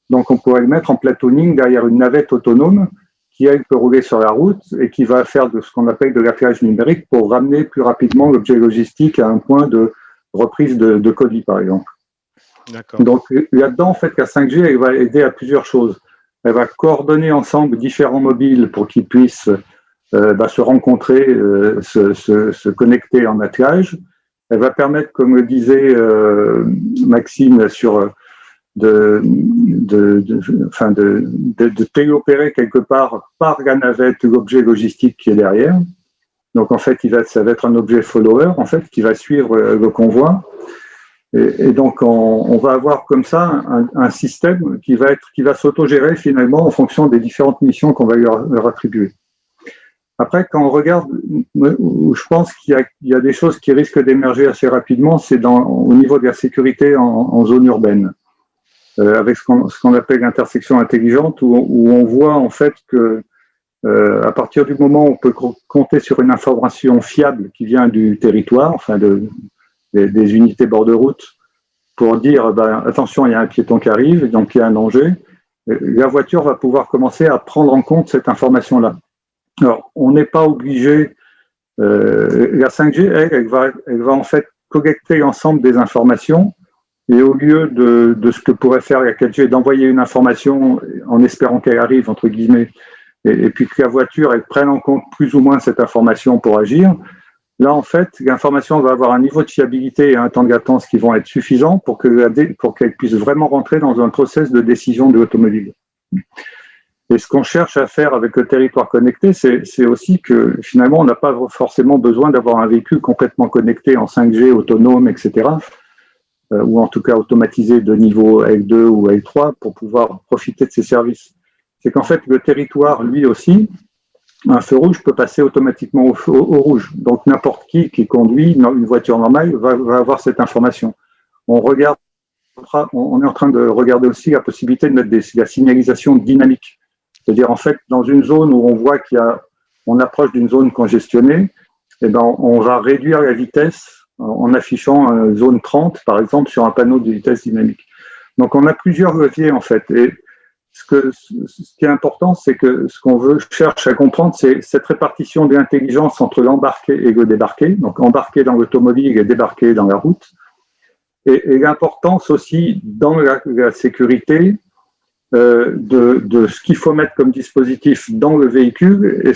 Donc, on pourrait le mettre en platooning derrière une navette autonome qui, elle, peut rouler sur la route et qui va faire de ce qu'on appelle de l'affichage numérique pour ramener plus rapidement l'objet logistique à un point de reprise de colis, par exemple. Donc, là-dedans, en fait, la 5G, elle va aider à plusieurs choses. Elle va coordonner ensemble différents mobiles pour qu'ils puissent se rencontrer, se connecter en attelage. Elle va permettre, comme le disait Maxime, de téléopérer quelque part par la navette l'objet logistique qui est derrière. Donc, en fait, ça va être un objet follower, en fait, qui va suivre le convoi. Et donc, on va avoir comme ça un système qui va s'autogérer finalement en fonction des différentes missions qu'on va leur attribuer. Après, quand on regarde, je pense qu'il y a des choses qui risquent d'émerger assez rapidement, c'est au niveau de la sécurité en zone urbaine. Avec ce qu'on appelle l'intersection intelligente, où on voit en fait que à partir du moment où on peut compter sur une information fiable qui vient du territoire, enfin des unités bord de route, pour dire attention, il y a un piéton qui arrive, donc il y a un danger, la voiture va pouvoir commencer à prendre en compte cette information-là. Alors, on n'est pas obligé, la 5G, elle va en fait collecter l'ensemble des informations. Et au lieu de ce que pourrait faire la 4G, d'envoyer une information en espérant qu'elle arrive, entre guillemets, et puis que la voiture, elle prenne en compte plus ou moins cette information pour agir, là, en fait, l'information va avoir un niveau de fiabilité et un temps de latence qui vont être suffisants pour qu'elle puisse vraiment rentrer dans un process de décision de l'automobile. Et ce qu'on cherche à faire avec le territoire connecté, c'est aussi que finalement, on n'a pas forcément besoin d'avoir un véhicule complètement connecté en 5G, autonome, etc., ou en tout cas automatisé de niveau L2 ou L3 pour pouvoir profiter de ces services. C'est qu'en fait, le territoire, lui aussi, un feu rouge peut passer automatiquement au rouge. Donc, n'importe qui conduit une voiture normale va avoir cette information. On est en train de regarder aussi la possibilité de mettre la signalisation dynamique. C'est-à-dire, en fait, dans une zone où on voit on approche d'une zone congestionnée, on va réduire la vitesse en affichant zone 30, par exemple, sur un panneau de vitesse dynamique. Donc, on a plusieurs leviers, en fait. Et ce qui est important, c'est que ce qu'on cherche à comprendre, c'est cette répartition de l'intelligence entre l'embarqué et le débarqué, donc embarqué dans l'automobile et débarqué dans la route. Et l'importance aussi dans la sécurité de ce qu'il faut mettre comme dispositif dans le véhicule et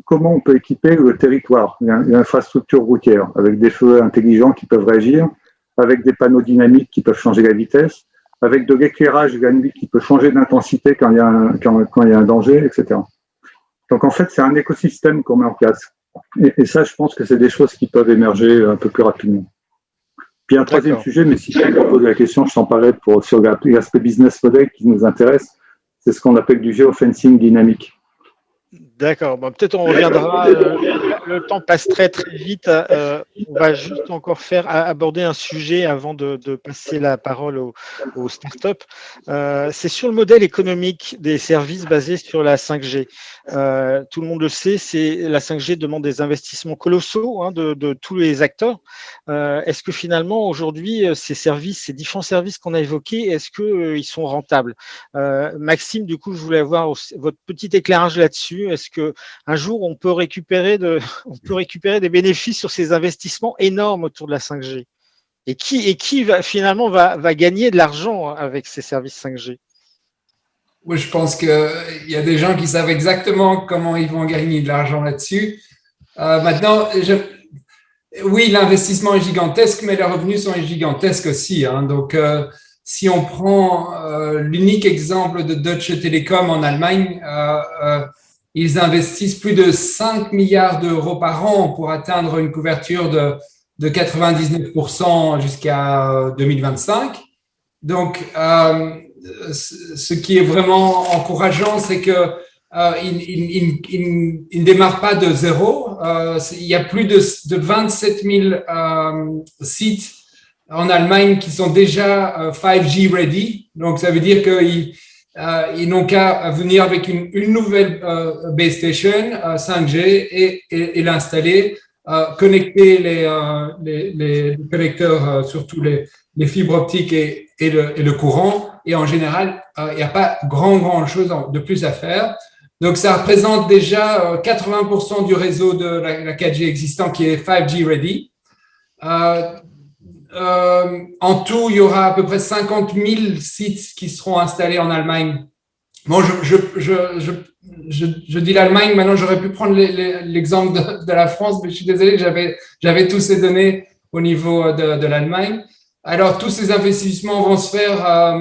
comment on peut équiper le territoire, l'infrastructure routière, avec des feux intelligents qui peuvent réagir, avec des panneaux dynamiques qui peuvent changer la vitesse, avec de l'éclairage la nuit qui peut changer d'intensité quand il y a un danger, etc. Donc en fait, c'est un écosystème qu'on met en place. Et ça, je pense que c'est des choses qui peuvent émerger un peu plus rapidement. Puis un troisième sujet, mais si quelqu'un pose la question, je t'en parlais sur l'aspect business model qui nous intéresse, c'est ce qu'on appelle du geofencing dynamique. D'accord. Bon, peut-être on reviendra. Le temps passe très très vite. On va juste encore aborder un sujet avant de passer la parole aux startups. C'est sur le modèle économique des services basés sur la 5G. Tout le monde le sait, la 5G demande des investissements colossaux de tous les acteurs. Est-ce que finalement aujourd'hui ces différents services qu'on a évoqués, est-ce qu'ils sont rentables? Maxime, du coup, je voulais avoir votre petit éclairage là-dessus. Est-ce que un jour on peut récupérer des bénéfices sur ces investissements énormes autour de la 5G? Et qui va gagner de l'argent avec ces services 5G? Moi, je pense qu'il y a des gens qui savent exactement comment ils vont gagner de l'argent là-dessus. Maintenant, oui, l'investissement est gigantesque, mais les revenus sont gigantesques aussi. Donc, si on prend l'unique exemple de Deutsche Telekom en Allemagne, ils investissent plus de 5 milliards d'euros par an pour atteindre une couverture de 99% jusqu'à 2025. Donc, ce qui est vraiment encourageant, c'est que il ne démarre pas de zéro. Il y a plus de 27 000 sites en Allemagne qui sont déjà 5G ready. Donc, ça veut dire qu'ils n'ont qu'à venir avec une nouvelle base station 5G et l'installer, connecter les connecteurs, surtout les fibres optiques et le courant. Et en général, il n'y a pas grand chose de plus à faire. Donc, ça représente déjà 80% du réseau de la 4G existant qui est 5G ready. En tout, il y aura à peu près 50 000 sites qui seront installés en Allemagne. Bon, je dis l'Allemagne, maintenant j'aurais pu prendre l'exemple de la France, mais je suis désolé que j'avais tous ces données au niveau de l'Allemagne. Alors, tous ces investissements vont se faire,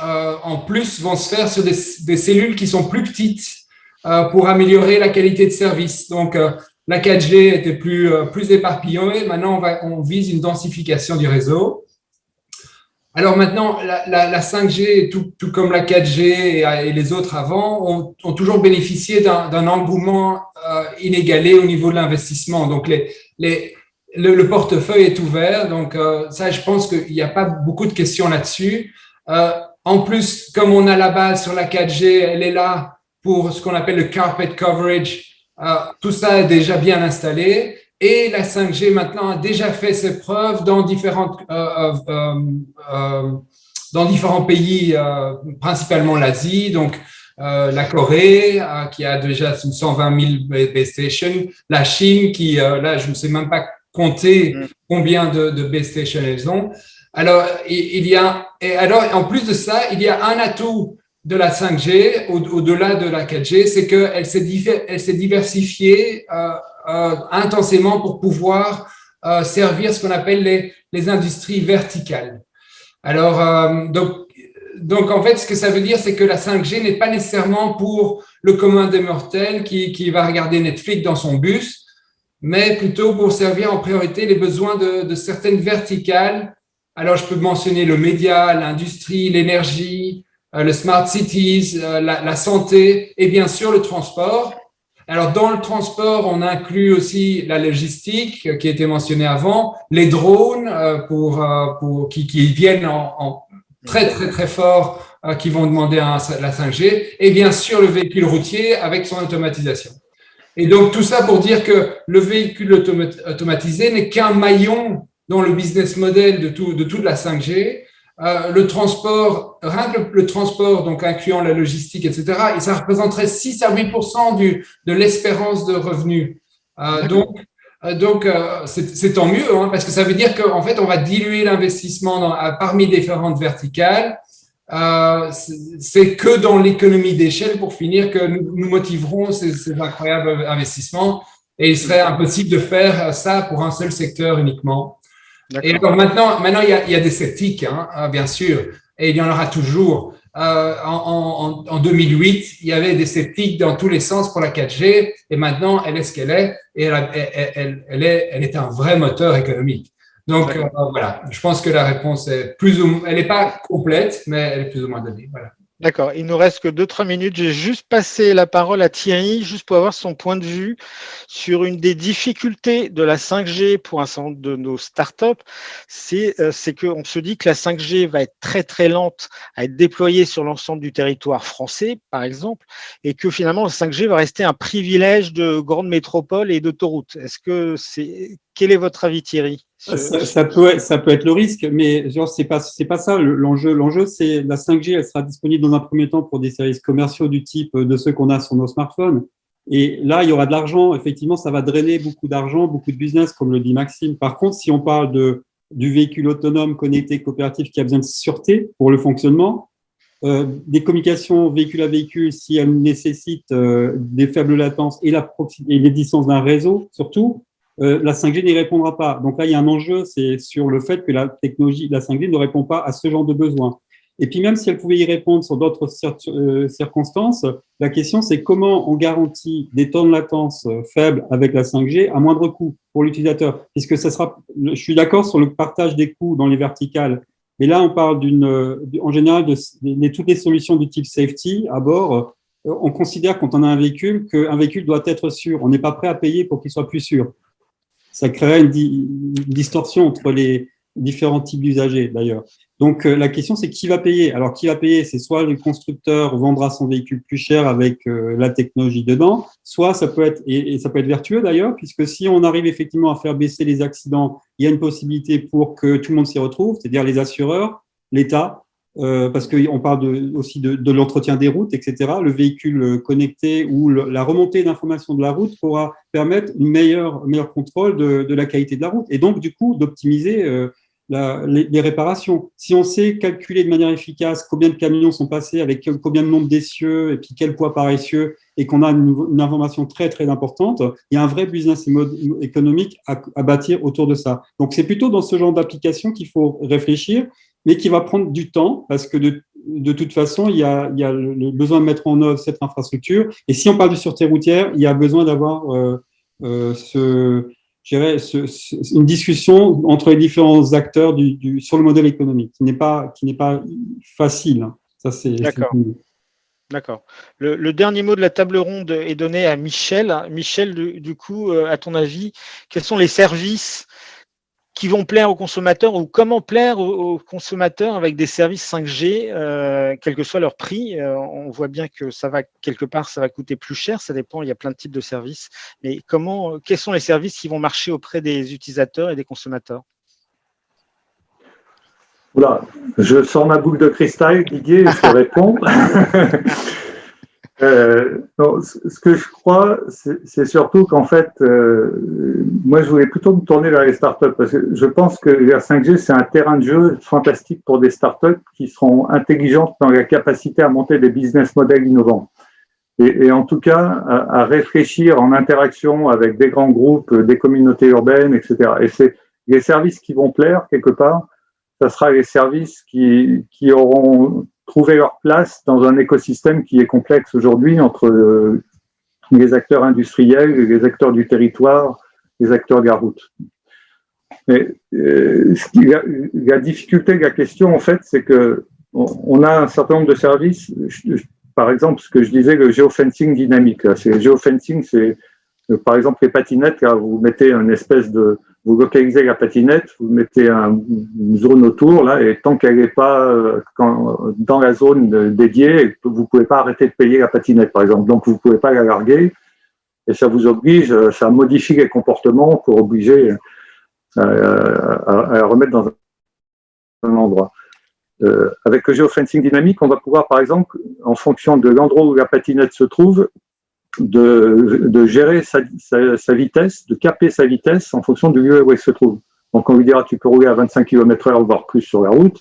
en plus, vont se faire sur des cellules qui sont plus petites pour améliorer la qualité de service. Donc, la 4G était plus éparpillée. Maintenant, on vise une densification du réseau. Alors maintenant, la 5G, tout comme la 4G et les autres avant, ont toujours bénéficié d'un engouement inégalé au niveau de l'investissement. Donc, le portefeuille est ouvert. Donc, ça, je pense qu'il n'y a pas beaucoup de questions là-dessus. En plus, comme on a la base sur la 4G, elle est là pour ce qu'on appelle le carpet coverage. Tout ça est déjà bien installé. Et la 5G maintenant a déjà fait ses preuves dans différents pays, principalement l'Asie, donc la Corée qui a déjà 120 000 base stations, la Chine qui, là je ne sais même pas compter combien de base stations elles ont. Alors, alors en plus de ça, il y a un atout de la 5G au-delà de la 4G, c'est qu'elle s'est diversifiée intensément pour pouvoir servir ce qu'on appelle les industries verticales. Alors, donc en fait, ce que ça veut dire, c'est que la 5G n'est pas nécessairement pour le commun des mortels qui va regarder Netflix dans son bus, mais plutôt pour servir en priorité les besoins de certaines verticales. Alors, je peux mentionner le média, l'industrie, l'énergie, le smart cities, la santé et bien sûr le transport. Alors, dans le transport, on inclut aussi la logistique qui a été mentionnée avant, les drones qui viennent en très, très, très fort, qui vont demander la 5G, et bien sûr le véhicule routier avec son automatisation. Et donc, tout ça pour dire que le véhicule automatisé n'est qu'un maillon dans le business model de toute la 5G. Le transport, rien que le transport, donc incluant la logistique, etc., et ça représenterait 6 à 8% de l'espérance de revenus. Donc, c'est tant mieux, parce que ça veut dire qu'en fait, on va diluer l'investissement parmi différentes verticales. c'est que dans l'économie d'échelle, pour finir, que nous motiverons ces incroyables investissements. Et il serait impossible de faire ça pour un seul secteur uniquement. Et alors maintenant il y a des sceptiques, hein, bien sûr, et il y en aura toujours. En 2008, il y avait des sceptiques dans tous les sens pour la 4G, et maintenant, elle est ce qu'elle est, et elle est un vrai moteur économique. Donc, voilà, je pense que la réponse est elle n'est pas complète, mais elle est plus ou moins donnée. Voilà. D'accord, il nous reste que 2-3 minutes. J'ai juste passé la parole à Thierry, juste pour avoir son point de vue sur une des difficultés de la 5G pour un certain nombre de nos startups. C'est qu'on se dit que la 5G va être très très lente à être déployée sur l'ensemble du territoire français, par exemple, et que finalement la 5G va rester un privilège de grandes métropoles et d'autoroutes. Quel est votre avis, Thierry? Ça peut être le risque, mais genre c'est pas ça l'enjeu. L'enjeu, c'est la 5G, elle sera disponible dans un premier temps pour des services commerciaux du type de ceux qu'on a sur nos smartphones. Et là, il y aura de l'argent. Effectivement, ça va drainer beaucoup d'argent, beaucoup de business, comme le dit Maxime. Par contre, si on parle du véhicule autonome, connecté, coopératif qui a besoin de sûreté pour le fonctionnement, des communications véhicule à véhicule, si elles nécessitent des faibles latences et les distances d'un réseau, surtout, la 5G n'y répondra pas. Donc là, il y a un enjeu, c'est sur le fait que la 5G ne répond pas à ce genre de besoin. Et puis même si elle pouvait y répondre sur d'autres circonstances, la question c'est comment on garantit des temps de latence faibles avec la 5G à moindre coût pour l'utilisateur. Puisque je suis d'accord sur le partage des coûts dans les verticales, mais là on parle en général de toutes les solutions du type safety à bord. On considère quand on a un véhicule qu'un véhicule doit être sûr. On n'est pas prêt à payer pour qu'il soit plus sûr. Ça créerait une distorsion entre les différents types d'usagers, d'ailleurs. Donc, la question, c'est qui va payer? Alors, qui va payer? C'est soit le constructeur vendra son véhicule plus cher avec la technologie dedans, soit ça peut être, et ça peut être vertueux d'ailleurs, puisque si on arrive effectivement à faire baisser les accidents, il y a une possibilité pour que tout le monde s'y retrouve, c'est-à-dire les assureurs, l'État, parce qu'on parle aussi de l'entretien des routes, etc. Le véhicule connecté ou la remontée d'informations de la route pourra permettre un meilleur contrôle de la qualité de la route et donc, du coup, d'optimiser les réparations. Si on sait calculer de manière efficace combien de camions sont passés avec combien de nombre d'essieux et puis quel poids par essieu et qu'on a une information très, très importante, il y a un vrai business économique à bâtir autour de ça. Donc, c'est plutôt dans ce genre d'application qu'il faut réfléchir, mais qui va prendre du temps parce que de toute façon, il y a le besoin de mettre en œuvre cette infrastructure. Et si on parle de sûreté routière, il y a besoin d'avoir une discussion entre les différents acteurs sur le modèle économique, qui n'est pas facile. Ça, D'accord. D'accord. Le dernier mot de la table ronde est donné à Michel. Michel, du coup, à ton avis, quels sont les services qui vont plaire aux consommateurs ou comment plaire aux consommateurs avec des services 5G, quel que soit leur prix? On voit bien que quelque part, ça va coûter plus cher, ça dépend, il y a plein de types de services. Mais quels sont les services qui vont marcher auprès des utilisateurs et des consommateurs? Oula, je sors ma boule de cristal, Didier, et je te réponds. Non, ce que je crois, c'est surtout qu'en fait, moi, je voulais plutôt me tourner vers les startups parce que je pense que la 5G, c'est un terrain de jeu fantastique pour des startups qui seront intelligentes dans la capacité à monter des business models innovants. Et en tout cas, à réfléchir en interaction avec des grands groupes, des communautés urbaines, etc. Et c'est les services qui vont plaire quelque part. Ça sera les services qui auront trouvé leur place dans un écosystème qui est complexe aujourd'hui entre les acteurs industriels, les acteurs du territoire, les acteurs de la route. Mais la difficulté de la question, en fait, c'est que on a un certain nombre de services. Par exemple, ce que je disais, le géofencing dynamique. Le géofencing, c'est par exemple les patinettes. Là, vous mettez une espèce de vous localisez la patinette, vous mettez une zone autour, là, et tant qu'elle n'est pas dans la zone dédiée, vous ne pouvez pas arrêter de payer la patinette, par exemple. Donc, vous ne pouvez pas la larguer, et ça vous oblige, ça modifie les comportements pour obliger à la remettre dans un endroit. Avec le géofencing dynamique, on va pouvoir, par exemple, en fonction de l'endroit où la patinette se trouve, de gérer sa vitesse, de caper sa vitesse en fonction du lieu où elle se trouve. Donc, on lui dira, tu peux rouler à 25 km/h, voire plus sur la route.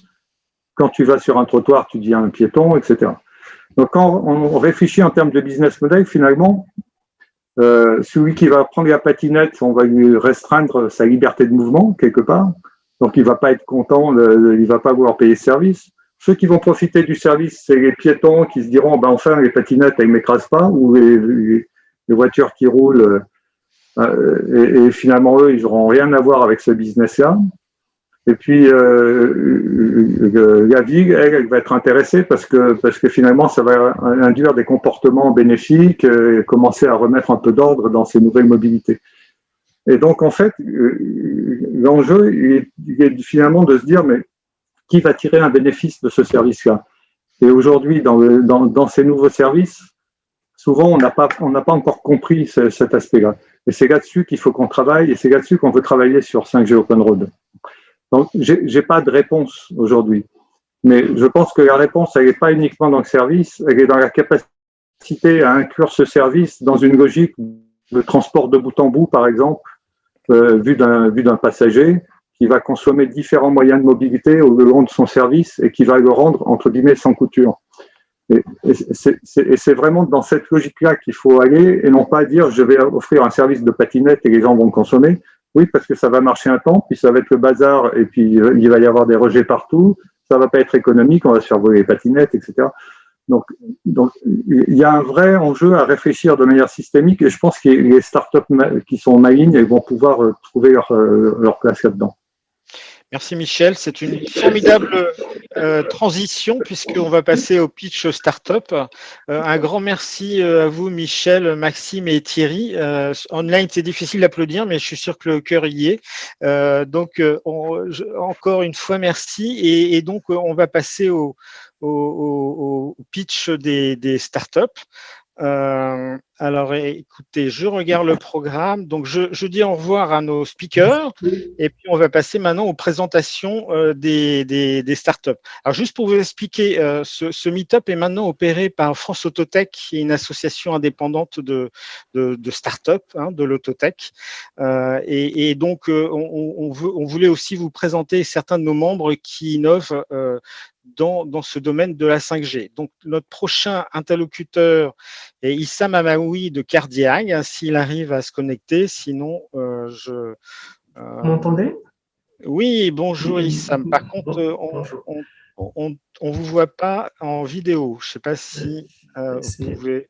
quand tu vas sur un trottoir, tu deviens un piéton, etc. Donc, quand on réfléchit en termes de business model, finalement, celui qui va prendre la patinette, on va lui restreindre sa liberté de mouvement, quelque part. Donc, il va pas être content, il va pas vouloir payer ce service. Ceux qui vont profiter du service, c'est les piétons qui se diront, ben enfin, les patinettes, elles ne m'écrasent pas, ou les voitures qui roulent, et finalement, eux, ils n'auront rien à voir avec ce business-là. Et puis, la ville, elle va être intéressée parce que finalement, ça va induire des comportements bénéfiques et commencer à remettre un peu d'ordre dans ces nouvelles mobilités. Et donc, en fait, l'enjeu il est finalement de se dire, mais qui va tirer un bénéfice de ce service-là? Et aujourd'hui, dans ces nouveaux services, souvent, on n'a pas encore compris cet aspect-là. Et c'est là-dessus qu'il faut qu'on travaille, et c'est là-dessus qu'on veut travailler sur 5G Open Road. Donc, j'ai pas de réponse aujourd'hui. Mais je pense que la réponse, elle n'est pas uniquement dans le service, elle est dans la capacité à inclure ce service dans une logique de transport de bout en bout, par exemple, vu d'un passager, qui va consommer différents moyens de mobilité au long de son service et qui va le rendre, entre guillemets, sans couture. Et c'est vraiment dans cette logique-là qu'il faut aller et non pas dire je vais offrir un service de patinette et les gens vont le consommer. Oui, parce que ça va marcher un temps, puis ça va être le bazar et puis il va y avoir des rejets partout. Ça va pas être économique, on va se faire voler les patinettes, etc. Donc, il y a un vrai enjeu à réfléchir de manière systémique et je pense que les startups qui sont malignes, elles vont pouvoir trouver leur place là-dedans. Merci Michel, c'est une formidable transition puisqu'on va passer au pitch startup. Un grand merci à vous Michel, Maxime et Thierry. Online c'est difficile d'applaudir mais je suis sûr que le cœur y est. Encore une fois merci et donc on va passer au pitch des startups. Alors écoutez, je regarde le programme, donc je dis au revoir à nos speakers et puis on va passer maintenant aux présentations des startups. Alors juste pour vous expliquer, ce meet-up est maintenant opéré par France Autotech, qui est une association indépendante de startups, de l'autotech. Et donc on voulait aussi vous présenter certains de nos membres qui innovent dans ce domaine de la 5G. Donc, notre prochain interlocuteur est Issam Amaoui de Cardiag, s'il arrive à se connecter. Sinon, Vous m'entendez? Oui, bonjour Issam. Par contre, on ne vous voit pas en vidéo. Je ne sais pas si vous pouvez…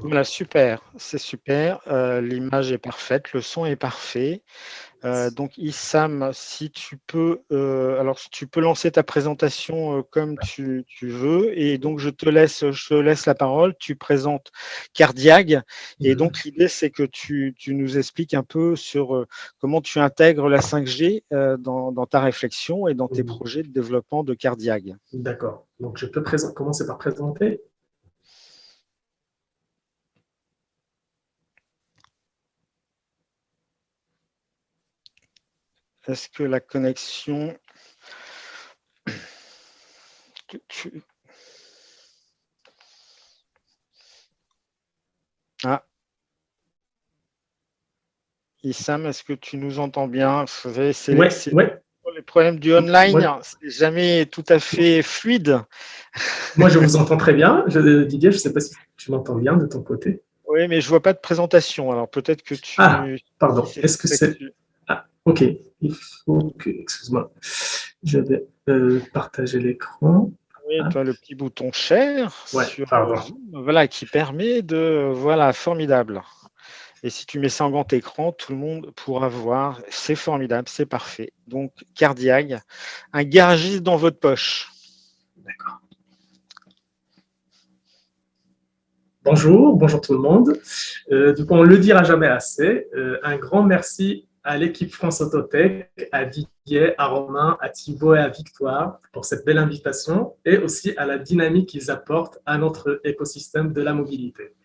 Voilà, super, c'est super. L'image est parfaite, le son est parfait. Donc Issam, si tu peux, alors tu peux lancer ta présentation comme tu veux, et donc je te laisse la parole. Tu présentes Cardiag, et donc l'idée c'est que tu nous expliques un peu sur comment tu intègres la 5G dans ta réflexion et dans tes projets de développement de Cardiag. D'accord. Donc je peux commencer par présenter. Est-ce que la connexion… Ah. Issam, est-ce que tu nous entends bien? Les problèmes du online, c'est jamais tout à fait fluide. Moi, je vous entends très bien. Didier, je ne sais pas si tu m'entends bien de ton côté. Oui, mais je ne vois pas de présentation. Alors peut-être que tu… Ah, pardon. Est-ce que c'est… Ah, ok. Il faut que… Excuse-moi. Je vais partager l'écran. Oui, tu as le petit bouton share sur Zoom, voilà, qui permet de… Voilà, formidable. Et si tu mets ça en grand écran, tout le monde pourra voir. C'est formidable, c'est parfait. Donc, Cardiag, un garagiste dans votre poche. D'accord. Bonjour tout le monde. Du coup, on ne le dira jamais assez. Un grand merci à l'équipe France Autotech, à Didier, à Romain, à Thibaut et à Victoire pour cette belle invitation et aussi à la dynamique qu'ils apportent à notre écosystème de la mobilité.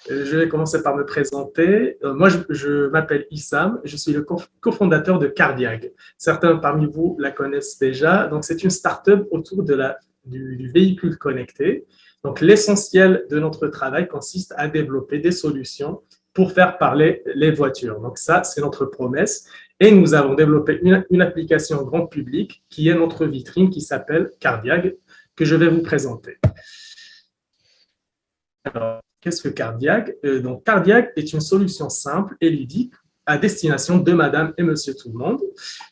Je vais commencer par me présenter. Moi, je m'appelle Issam, je suis le cofondateur de Cardiag. Certains parmi vous la connaissent déjà. Donc, c'est une start-up autour du véhicule connecté. Donc, l'essentiel de notre travail consiste à développer des solutions pour faire parler les voitures. Donc ça, c'est notre promesse. Et nous avons développé une application grand public qui est notre vitrine qui s'appelle Cardiag, que je vais vous présenter. Alors, qu'est-ce que Cardiag? Donc, Cardiag est une solution simple et ludique à destination de madame et monsieur tout le monde.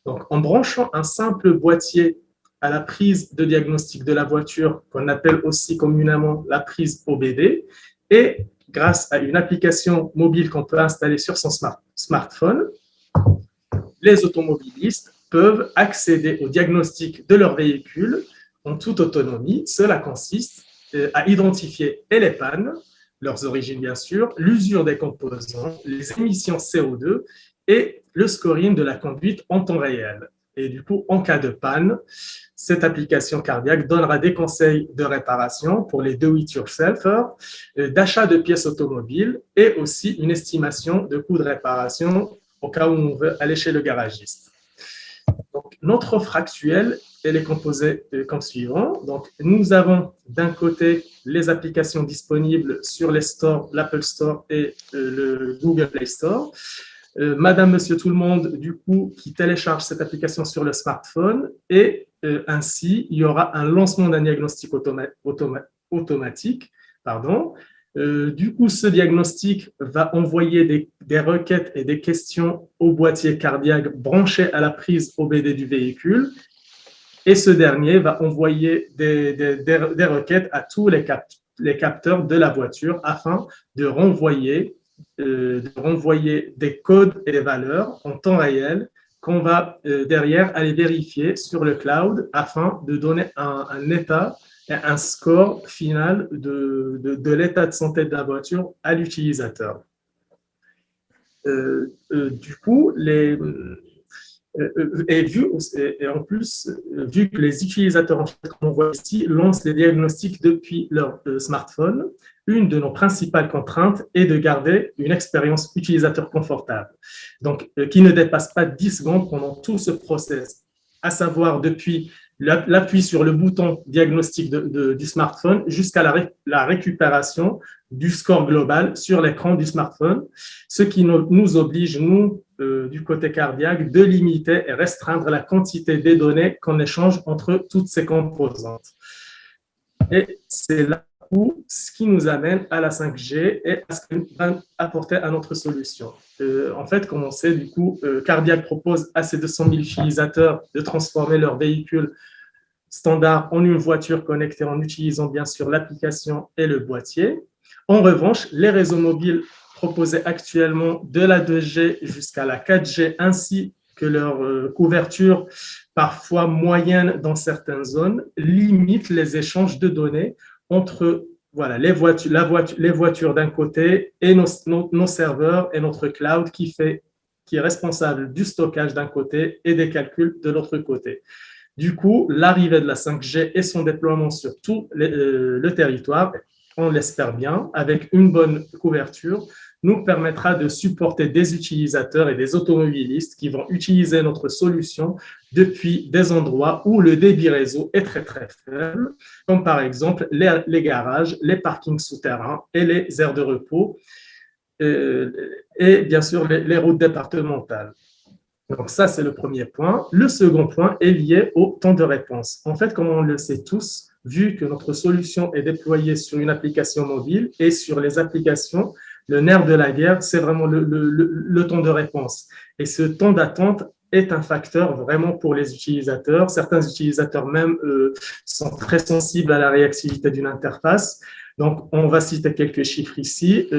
Donc, en branchant un simple boîtier à la prise de diagnostic de la voiture, qu'on appelle aussi communément la prise OBD, et grâce à une application mobile qu'on peut installer sur son smartphone, les automobilistes peuvent accéder au diagnostic de leur véhicule en toute autonomie. Cela consiste à identifier les pannes, leurs origines bien sûr, l'usure des composants, les émissions CO2 et le scoring de la conduite en temps réel. Et du coup, en cas de panne, cette application Cardiag donnera des conseils de réparation pour les do-it-yourself, d'achat de pièces automobiles et aussi une estimation de coûts de réparation au cas où on veut aller chez le garagiste. Donc, notre offre actuelle, elle est composée comme suivant. Donc, nous avons d'un côté les applications disponibles sur les stores, l'Apple Store et le Google Play Store. Madame, monsieur, tout le monde, du coup, qui télécharge cette application sur le smartphone et ainsi, il y aura un lancement d'un diagnostic automatique. Du coup, ce diagnostic va envoyer des requêtes et des questions au boîtier Cardiag branché à la prise OBD du véhicule et ce dernier va envoyer des requêtes à tous les capteurs de la voiture afin de renvoyer des codes et des valeurs en temps réel qu'on va derrière aller vérifier sur le cloud afin de donner un état et un score final de l'état de santé de la voiture à l'utilisateur. Du coup, en plus, vu que les utilisateurs, en fait, comme on voit ici, lancent les diagnostics depuis leur smartphone, une de nos principales contraintes est de garder une expérience utilisateur confortable, donc qui ne dépasse pas 10 secondes pendant tout ce process, à savoir depuis l'appui sur le bouton diagnostic du smartphone jusqu'à la récupération du score global sur l'écran du smartphone, ce qui nous oblige, nous, du côté Cardiag, de limiter et restreindre la quantité des données qu'on échange entre toutes ces composantes. Et c'est là où ce qui nous amène à la 5G et à ce qu'elle va apporter à notre solution. En fait, comme on sait, du coup, Cardiag propose à ces 200 000 utilisateurs de transformer leur véhicule standard en une voiture connectée en utilisant bien sûr l'application et le boîtier. En revanche, les réseaux mobiles proposés actuellement de la 2G jusqu'à la 4G ainsi que leur couverture parfois moyenne dans certaines zones limitent les échanges de données entre les voitures d'un côté et nos serveurs et notre cloud qui est responsable du stockage d'un côté et des calculs de l'autre côté. Du coup, l'arrivée de la 5G et son déploiement sur tout le territoire, on l'espère bien, avec une bonne couverture, nous permettra de supporter des utilisateurs et des automobilistes qui vont utiliser notre solution depuis des endroits où le débit réseau est très très faible, comme par exemple les garages, les parkings souterrains et les aires de repos, et bien sûr les routes départementales. Donc ça, c'est le premier point. Le second point est lié au temps de réponse. En fait, comme on le sait tous, vu que notre solution est déployée sur une application mobile et sur les applications, le nerf de la guerre, c'est vraiment le temps de réponse. Et ce temps d'attente est un facteur vraiment pour les utilisateurs. Certains utilisateurs même sont très sensibles à la réactivité d'une interface. Donc, on va citer quelques chiffres ici.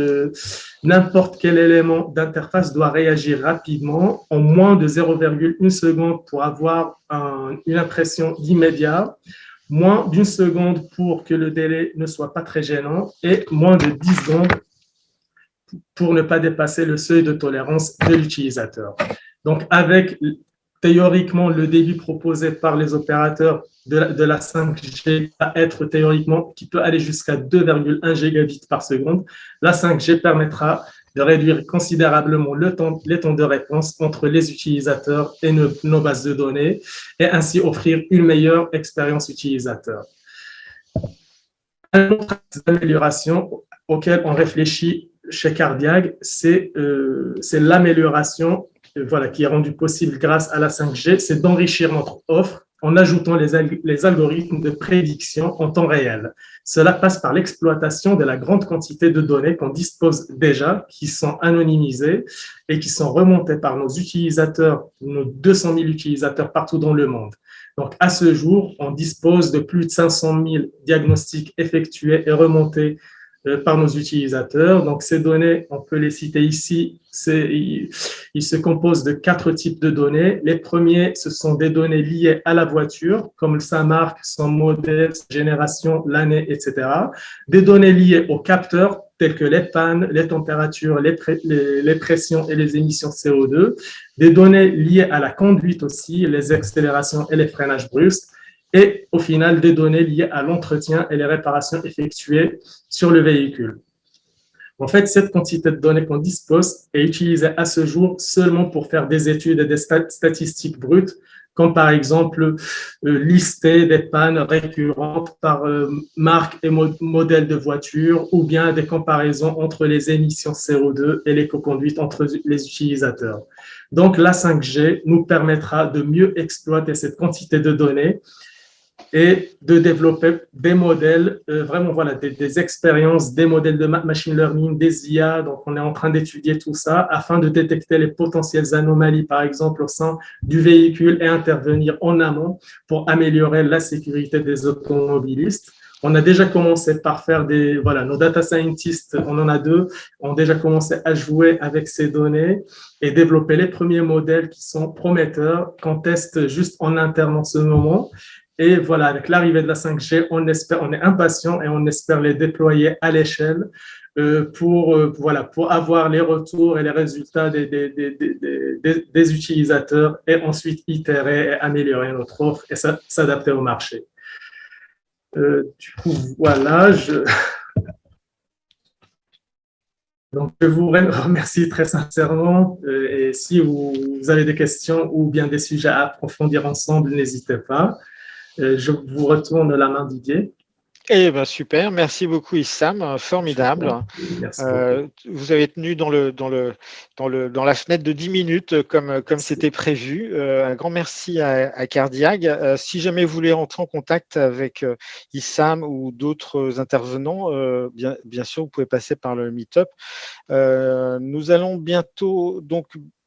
N'importe quel élément d'interface doit réagir rapidement, en moins de 0,1 seconde pour avoir une impression d'immédiat, moins d'une seconde pour que le délai ne soit pas très gênant et moins de 10 secondes pour ne pas dépasser le seuil de tolérance de l'utilisateur. Donc, avec théoriquement le débit proposé par les opérateurs de la 5G va être théoriquement, qui peut aller jusqu'à 2,1 gigabits par seconde. La 5G permettra de réduire considérablement les temps de réponse entre les utilisateurs et nos bases de données et ainsi offrir une meilleure expérience utilisateur. Un autre axe d'amélioration auquel on réfléchit chez Cardiag, c'est l'amélioration voilà, qui est rendue possible grâce à la 5G, c'est d'enrichir notre offre en ajoutant les algorithmes de prédiction en temps réel. Cela passe par l'exploitation de la grande quantité de données qu'on dispose déjà, qui sont anonymisées et qui sont remontées par nos utilisateurs, nos 200 000 utilisateurs partout dans le monde. Donc, à ce jour, on dispose de plus de 500 000 diagnostics effectués et remontés par nos utilisateurs. Donc, ces données, on peut les citer ici. Ils se composent de 4 types de données. Les premiers, ce sont des données liées à la voiture, comme sa marque, son modèle, sa génération, l'année, etc. Des données liées aux capteurs, tels que les pannes, les températures, les pressions et les émissions CO2. Des données liées à la conduite aussi, les accélérations et les freinages brusques. Et au final, des données liées à l'entretien et les réparations effectuées sur le véhicule. En fait, cette quantité de données qu'on dispose est utilisée à ce jour seulement pour faire des études et des statistiques brutes, comme par exemple lister des pannes récurrentes par marque et modèle de voiture, ou bien des comparaisons entre les émissions CO2 et l'éco-conduite entre les utilisateurs. Donc, la 5G nous permettra de mieux exploiter cette quantité de données et de développer des modèles, vraiment voilà, des expériences, des modèles de machine learning, des IA. Donc, on est en train d'étudier tout ça afin de détecter les potentielles anomalies, par exemple, au sein du véhicule et intervenir en amont pour améliorer la sécurité des automobilistes. On a déjà commencé par faire nos data scientists, on en a 2, ont déjà commencé à jouer avec ces données et développer les premiers modèles qui sont prometteurs, qu'on teste juste en interne en ce moment. Et voilà, avec l'arrivée de la 5G, on est impatient et on espère les déployer à l'échelle pour avoir les retours et les résultats des utilisateurs et ensuite itérer et améliorer notre offre et s'adapter au marché. Du coup, voilà, donc, je vous remercie très sincèrement et si vous avez des questions ou bien des sujets à approfondir ensemble, n'hésitez pas. Je vous retourne la main, Didier. Eh ben super, merci beaucoup Issam, formidable. Merci beaucoup. Vous avez tenu dans la fenêtre de 10 minutes comme c'était prévu. Un grand merci à Cardiag. Si jamais vous voulez rentrer en contact avec Issam ou d'autres intervenants, bien sûr, vous pouvez passer par le Meetup. Nous allons bientôt, donc,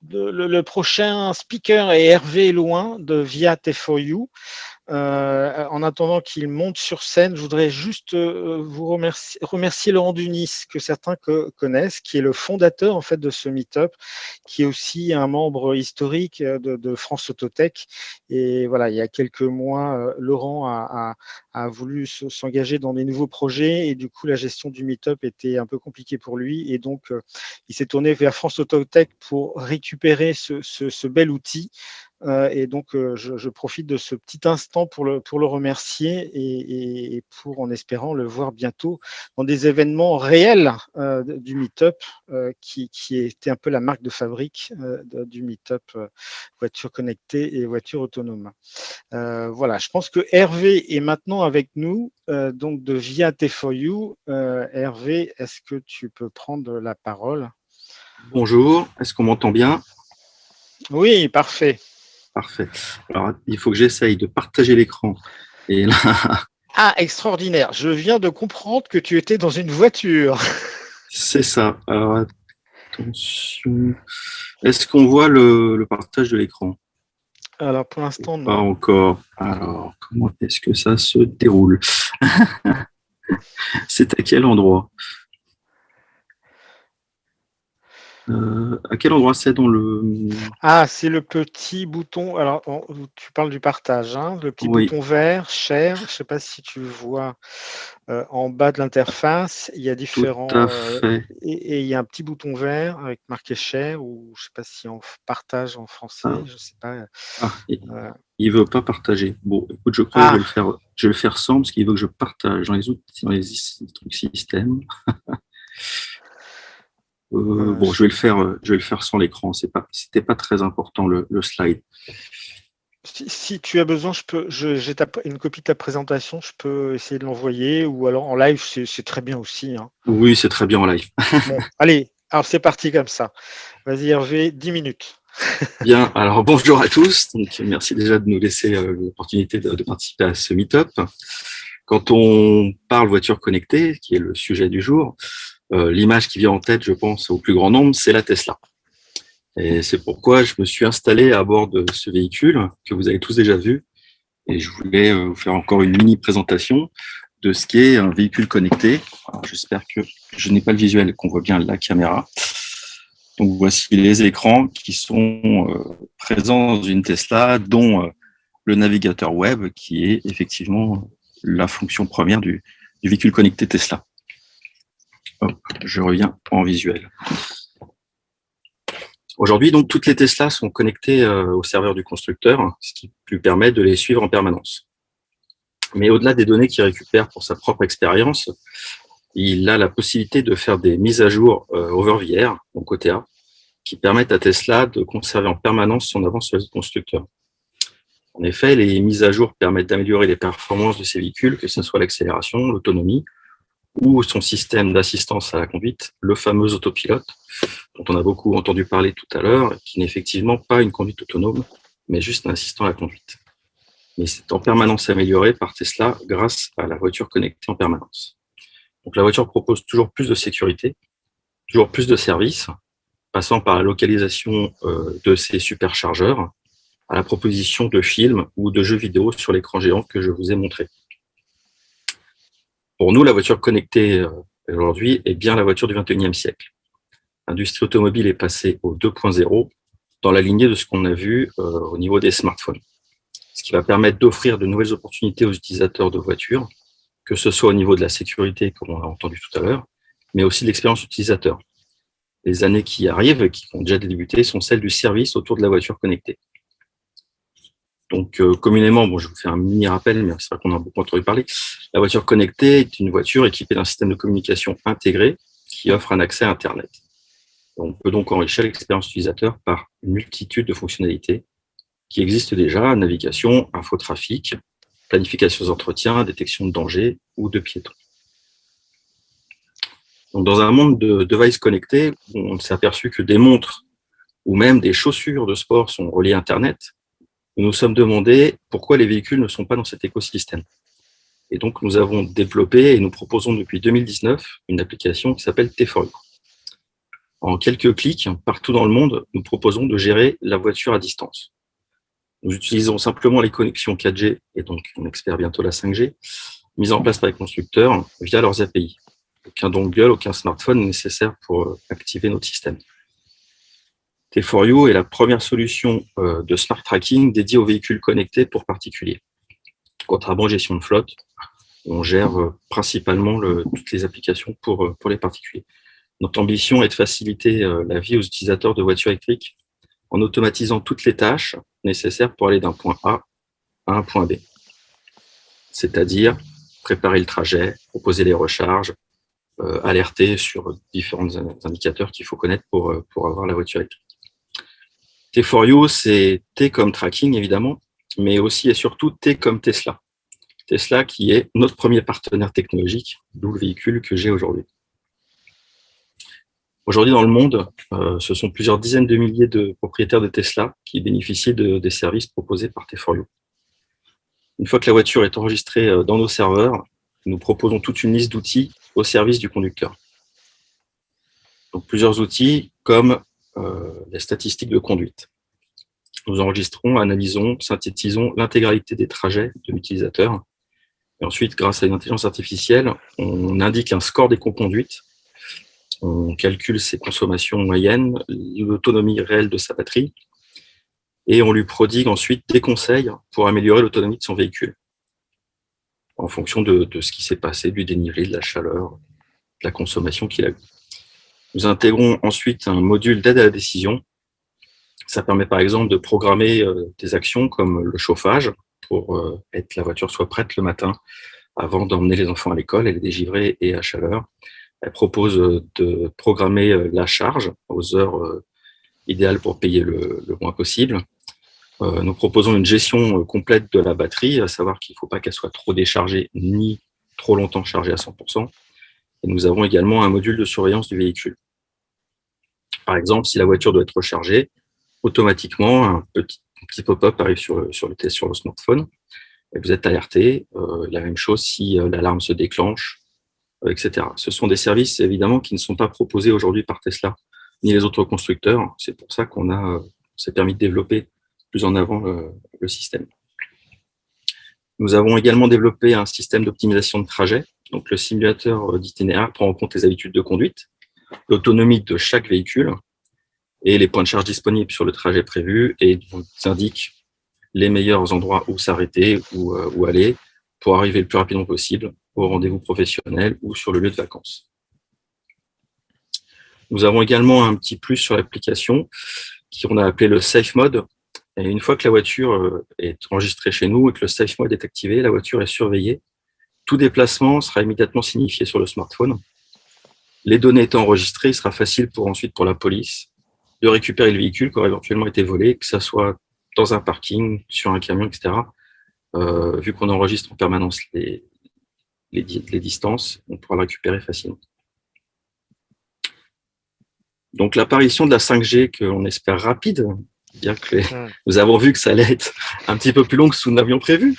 le prochain speaker est Hervé Loin de Viat4U. En attendant qu'il monte sur scène, je voudrais juste vous remercier Laurent Dunis, que certains connaissent, qui est le fondateur en fait de ce meet-up, qui est aussi un membre historique de France Autotech. Et voilà, il y a quelques mois, Laurent a voulu s'engager dans des nouveaux projets et du coup, la gestion du meet-up était un peu compliquée pour lui. Et donc, il s'est tourné vers France Autotech pour récupérer ce bel outil. Et donc, je profite de ce petit instant pour le remercier et pour, en espérant, le voir bientôt dans des événements réels du Meetup, qui était un peu la marque de fabrique du Meetup voiture connectée et voiture autonome. Voilà, je pense que Hervé est maintenant avec nous, donc de Viat4U. Hervé, est-ce que tu peux prendre la parole? Bonjour, est-ce qu'on m'entend bien? Oui, parfait. Parfait. Alors, il faut que j'essaye de partager l'écran. Et là... Ah, extraordinaire. Je viens de comprendre que tu étais dans une voiture. C'est ça. Alors, attention. Est-ce qu'on voit le partage de l'écran? Alors, pour l'instant, non. Pas encore. Alors, comment est-ce que ça se déroule? C'est à quel endroit? À quel endroit c'est dans le... Ah, c'est le petit bouton. Alors, tu parles du partage, hein, le petit bouton vert, share. Je ne sais pas si tu vois en bas de l'interface, il y a différents. Tout à fait. Et il y a un petit bouton vert avec marqué share, ou je ne sais pas si on partage en français, je ne sais pas. Il ne veut pas partager. Bon, écoute, je crois que je vais le faire sans, parce qu'il veut que je partage dans les trucs système. Bon, je vais le faire sans l'écran. C'était pas très important le slide. Si tu as besoin, j'ai une copie de ta présentation, je peux essayer de l'envoyer, ou alors en live, c'est très bien aussi, hein. Oui, c'est très bien en live. Bon, allez, alors c'est parti comme ça. Vas-y Hervé, 10 minutes. Bien, alors bonjour à tous. Donc, merci déjà de nous laisser l'opportunité de participer à ce meet-up. Quand on parle voiture connectée, qui est le sujet du jour, l'image qui vient en tête, je pense, au plus grand nombre, c'est la Tesla. Et c'est pourquoi je me suis installé à bord de ce véhicule que vous avez tous déjà vu. Et je voulais vous faire encore une mini présentation de ce qu'est un véhicule connecté. J'espère que je n'ai pas le visuel, qu'on voit bien la caméra. Donc voici les écrans qui sont présents dans une Tesla, dont le navigateur web, qui est effectivement la fonction première du véhicule connecté Tesla. Hop, je reviens en visuel. Aujourd'hui, donc, toutes les Tesla sont connectées au serveur du constructeur, ce qui lui permet de les suivre en permanence. Mais au-delà des données qu'il récupère pour sa propre expérience, il a la possibilité de faire des mises à jour over-the-air, donc OTA, qui permettent à Tesla de conserver en permanence son avance sur les constructeurs. En effet, les mises à jour permettent d'améliorer les performances de ces véhicules, que ce soit l'accélération, l'autonomie, ou son système d'assistance à la conduite, le fameux autopilote, dont on a beaucoup entendu parler tout à l'heure, qui n'est effectivement pas une conduite autonome, mais juste un assistant à la conduite. Mais c'est en permanence amélioré par Tesla grâce à la voiture connectée en permanence. Donc la voiture propose toujours plus de sécurité, toujours plus de services, passant par la localisation de ses superchargeurs, à la proposition de films ou de jeux vidéo sur l'écran géant que je vous ai montré. Pour nous, la voiture connectée aujourd'hui est bien la voiture du 21e siècle. L'industrie automobile est passée au 2.0 dans la lignée de ce qu'on a vu au niveau des smartphones, ce qui va permettre d'offrir de nouvelles opportunités aux utilisateurs de voitures, que ce soit au niveau de la sécurité, comme on a entendu tout à l'heure, mais aussi de l'expérience utilisateur. Les années qui arrivent, qui ont déjà débuté, sont celles du service autour de la voiture connectée. Donc, communément, bon, je vais vous faire un mini rappel, mais c'est vrai qu'on a beaucoup entendu parler. La voiture connectée est une voiture équipée d'un système de communication intégré qui offre un accès à Internet. On peut donc enrichir l'expérience utilisateur par une multitude de fonctionnalités qui existent déjà: navigation, infotrafic, planification d'entretien, détection de danger ou de piétons. Donc, dans un monde de devices connectés, on s'est aperçu que des montres ou même des chaussures de sport sont reliées à Internet. Nous nous sommes demandé pourquoi les véhicules ne sont pas dans cet écosystème. Et donc, nous avons développé et nous proposons depuis 2019 une application qui s'appelle T4U. En quelques clics, partout dans le monde, nous proposons de gérer la voiture à distance. Nous utilisons simplement les connexions 4G, et donc on espère bientôt la 5G, mises en place par les constructeurs via leurs API. Aucun dongle, aucun smartphone nécessaire pour activer notre système. T4U est la première solution de smart tracking dédiée aux véhicules connectés pour particuliers. Contrairement aux gestions de flotte, on gère principalement toutes les applications pour les particuliers. Notre ambition est de faciliter la vie aux utilisateurs de voitures électriques en automatisant toutes les tâches nécessaires pour aller d'un point A à un point B. C'est-à-dire préparer le trajet, proposer les recharges, alerter sur différents indicateurs qu'il faut connaître pour avoir la voiture électrique. T4U, c'est T comme tracking, évidemment, mais aussi et surtout T comme Tesla. Tesla qui est notre premier partenaire technologique, d'où le véhicule que j'ai aujourd'hui. Aujourd'hui, dans le monde, ce sont plusieurs dizaines de milliers de propriétaires de Tesla qui bénéficient des services proposés par T4U. Une fois que la voiture est enregistrée dans nos serveurs, nous proposons toute une liste d'outils au service du conducteur. Donc, plusieurs outils comme les statistiques de conduite. Nous enregistrons, analysons, synthétisons l'intégralité des trajets de l'utilisateur. Et ensuite, grâce à une intelligence artificielle, on indique un score d'éco-conduite. On calcule ses consommations moyennes, l'autonomie réelle de sa batterie, et on lui prodigue ensuite des conseils pour améliorer l'autonomie de son véhicule, en fonction de ce qui s'est passé, du dénivelé, de la chaleur, de la consommation qu'il a eue. Nous intégrons ensuite un module d'aide à la décision. Ça permet par exemple de programmer des actions comme le chauffage pour que la voiture soit prête le matin avant d'emmener les enfants à l'école. Elle est dégivrée et à chaleur. Elle propose de programmer la charge aux heures idéales pour payer le moins possible. Nous proposons une gestion complète de la batterie, à savoir qu'il ne faut pas qu'elle soit trop déchargée ni trop longtemps chargée à 100%. Et nous avons également un module de surveillance du véhicule. Par exemple, si la voiture doit être rechargée, automatiquement, un petit pop-up arrive sur le smartphone et vous êtes alerté. La même chose si l'alarme se déclenche, etc. Ce sont des services, évidemment, qui ne sont pas proposés aujourd'hui par Tesla ni les autres constructeurs. C'est pour ça qu'on s'est permis de développer plus en avant le système. Nous avons également développé un système d'optimisation de trajet. Donc, le simulateur d'itinéraire prend en compte les habitudes de conduite, l'autonomie de chaque véhicule et les points de charge disponibles sur le trajet prévu et vous indique les meilleurs endroits où s'arrêter, où aller pour arriver le plus rapidement possible au rendez-vous professionnel ou sur le lieu de vacances. Nous avons également un petit plus sur l'application qu'on a appelé le Safe Mode. Et une fois que la voiture est enregistrée chez nous et que le Safe Mode est activé, la voiture est surveillée. Tout déplacement sera immédiatement signifié sur le smartphone. Les données étant enregistrées, il sera facile ensuite pour la police de récupérer le véhicule qui aurait éventuellement été volé, que ce soit dans un parking, sur un camion, etc. Vu qu'on enregistre en permanence les distances, on pourra le récupérer facilement. Donc l'apparition de la 5G, qu'on espère rapide, bien que nous avons vu que ça allait être un petit peu plus long que ce que nous l'avions prévu,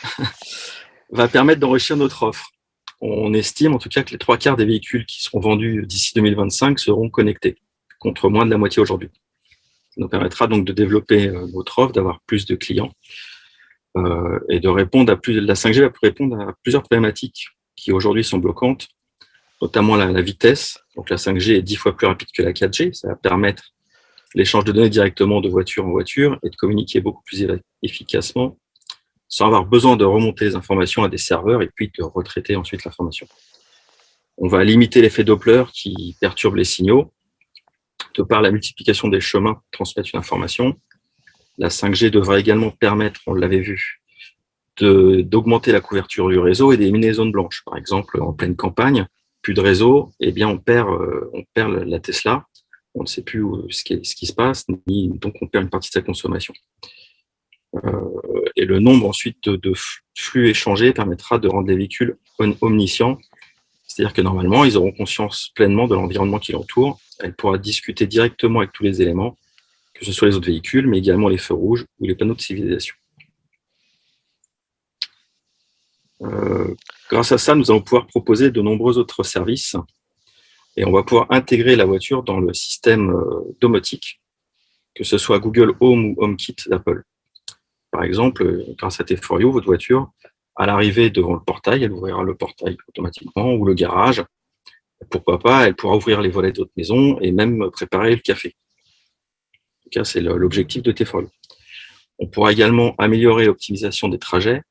va permettre d'enrichir notre offre. On estime en tout cas que les 3/4 des véhicules qui seront vendus d'ici 2025 seront connectés, contre moins de la moitié aujourd'hui. Ça nous permettra donc de développer notre offre, d'avoir plus de clients et de répondre la 5G va répondre à plusieurs problématiques qui aujourd'hui sont bloquantes, notamment la vitesse. Donc la 5G est 10 fois plus rapide que la 4G. Ça va permettre l'échange de données directement de voiture en voiture et de communiquer beaucoup plus efficacement sans avoir besoin de remonter les informations à des serveurs et puis de retraiter ensuite l'information. On va limiter l'effet Doppler qui perturbe les signaux de par la multiplication des chemins pour transmettre une information. La 5G devrait également permettre, on l'avait vu, d'augmenter la couverture du réseau et d'éliminer les zones blanches. Par exemple, en pleine campagne, plus de réseau, eh bien on perd la Tesla, on ne sait plus ce qui se passe, donc on perd une partie de sa consommation. Et le nombre ensuite de flux échangés permettra de rendre les véhicules omniscients, c'est-à-dire que normalement, ils auront conscience pleinement de l'environnement qui l'entoure. Elle pourra discuter directement avec tous les éléments, que ce soit les autres véhicules, mais également les feux rouges ou les panneaux de signalisation. Grâce à ça, nous allons pouvoir proposer de nombreux autres services et on va pouvoir intégrer la voiture dans le système domotique, que ce soit Google Home ou HomeKit d'Apple. Par exemple, grâce à T4U, votre voiture, à l'arrivée devant le portail, elle ouvrira le portail automatiquement ou le garage. Pourquoi pas, elle pourra ouvrir les volets de votre maison et même préparer le café. En tout cas, c'est l'objectif de T4U. On pourra également améliorer l'optimisation des trajets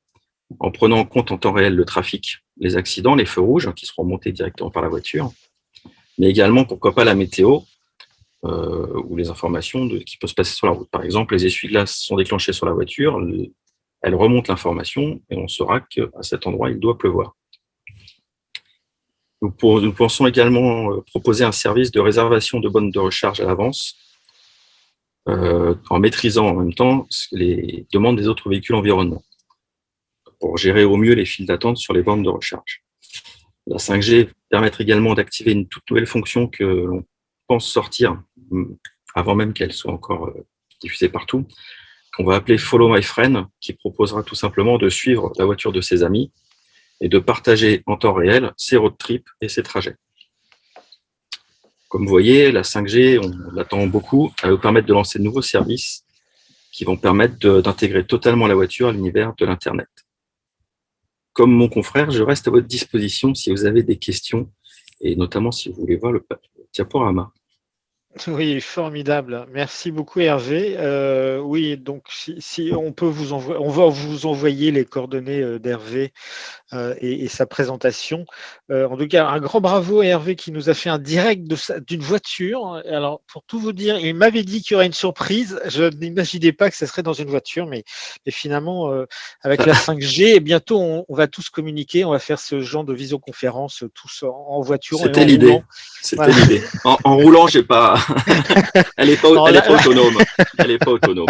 en prenant en compte en temps réel le trafic, les accidents, les feux rouges qui seront montés directement par la voiture, mais également, pourquoi pas, la météo ou les informations qui peuvent se passer sur la route. Par exemple, les essuie-glaces sont déclenchés sur la voiture, elle remonte l'information et on saura qu'à cet endroit, il doit pleuvoir. Nous pensons également proposer un service de réservation de bornes de recharge à l'avance en maîtrisant en même temps les demandes des autres véhicules environnants pour gérer au mieux les files d'attente sur les bornes de recharge. La 5G permettra également d'activer une toute nouvelle fonction que l'on pense sortir avant même qu'elle soit encore diffusée partout, qu'on va appeler Follow My Friend, qui proposera tout simplement de suivre la voiture de ses amis et de partager en temps réel ses road trips et ses trajets. Comme vous voyez, la 5G, on l'attend beaucoup, elle va vous permettre de lancer de nouveaux services qui vont permettre d'intégrer totalement la voiture à l'univers de l'Internet. Comme mon confrère, je reste à votre disposition si vous avez des questions et notamment si vous voulez voir le diaporama. Oui, formidable. Merci beaucoup Hervé. Oui, donc si on peut vous envoyer, on va vous envoyer les coordonnées d'Hervé et sa présentation. En tout cas, un grand bravo à Hervé qui nous a fait un direct d'une voiture. Alors, pour tout vous dire, il m'avait dit qu'il y aurait une surprise. Je n'imaginais pas que ce serait dans une voiture, mais finalement, avec la 5G, et bientôt, on va tous communiquer. On va faire ce genre de visioconférence tous en voiture. C'était l'idée. C'était l'idée. En roulant, j'ai pas. Elle n'est pas autonome. Elle n'est pas autonome.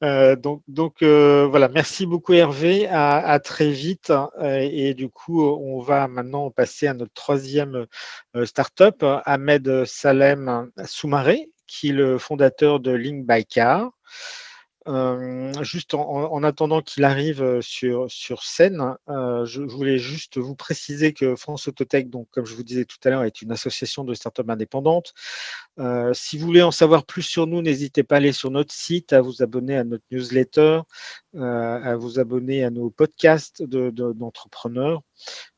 Voilà, merci beaucoup Hervé, à très vite. Et du coup, on va maintenant passer à notre troisième startup, Ahmed Salem Soumaré, qui est le fondateur de Link by Car. Juste en attendant qu'il arrive sur scène, je voulais juste vous préciser que France Autotech, donc comme je vous disais tout à l'heure, est une association de startups indépendantes. Si vous voulez en savoir plus sur nous, n'hésitez pas à aller sur notre site, à vous abonner à notre newsletter, à vous abonner à nos podcasts d'entrepreneurs,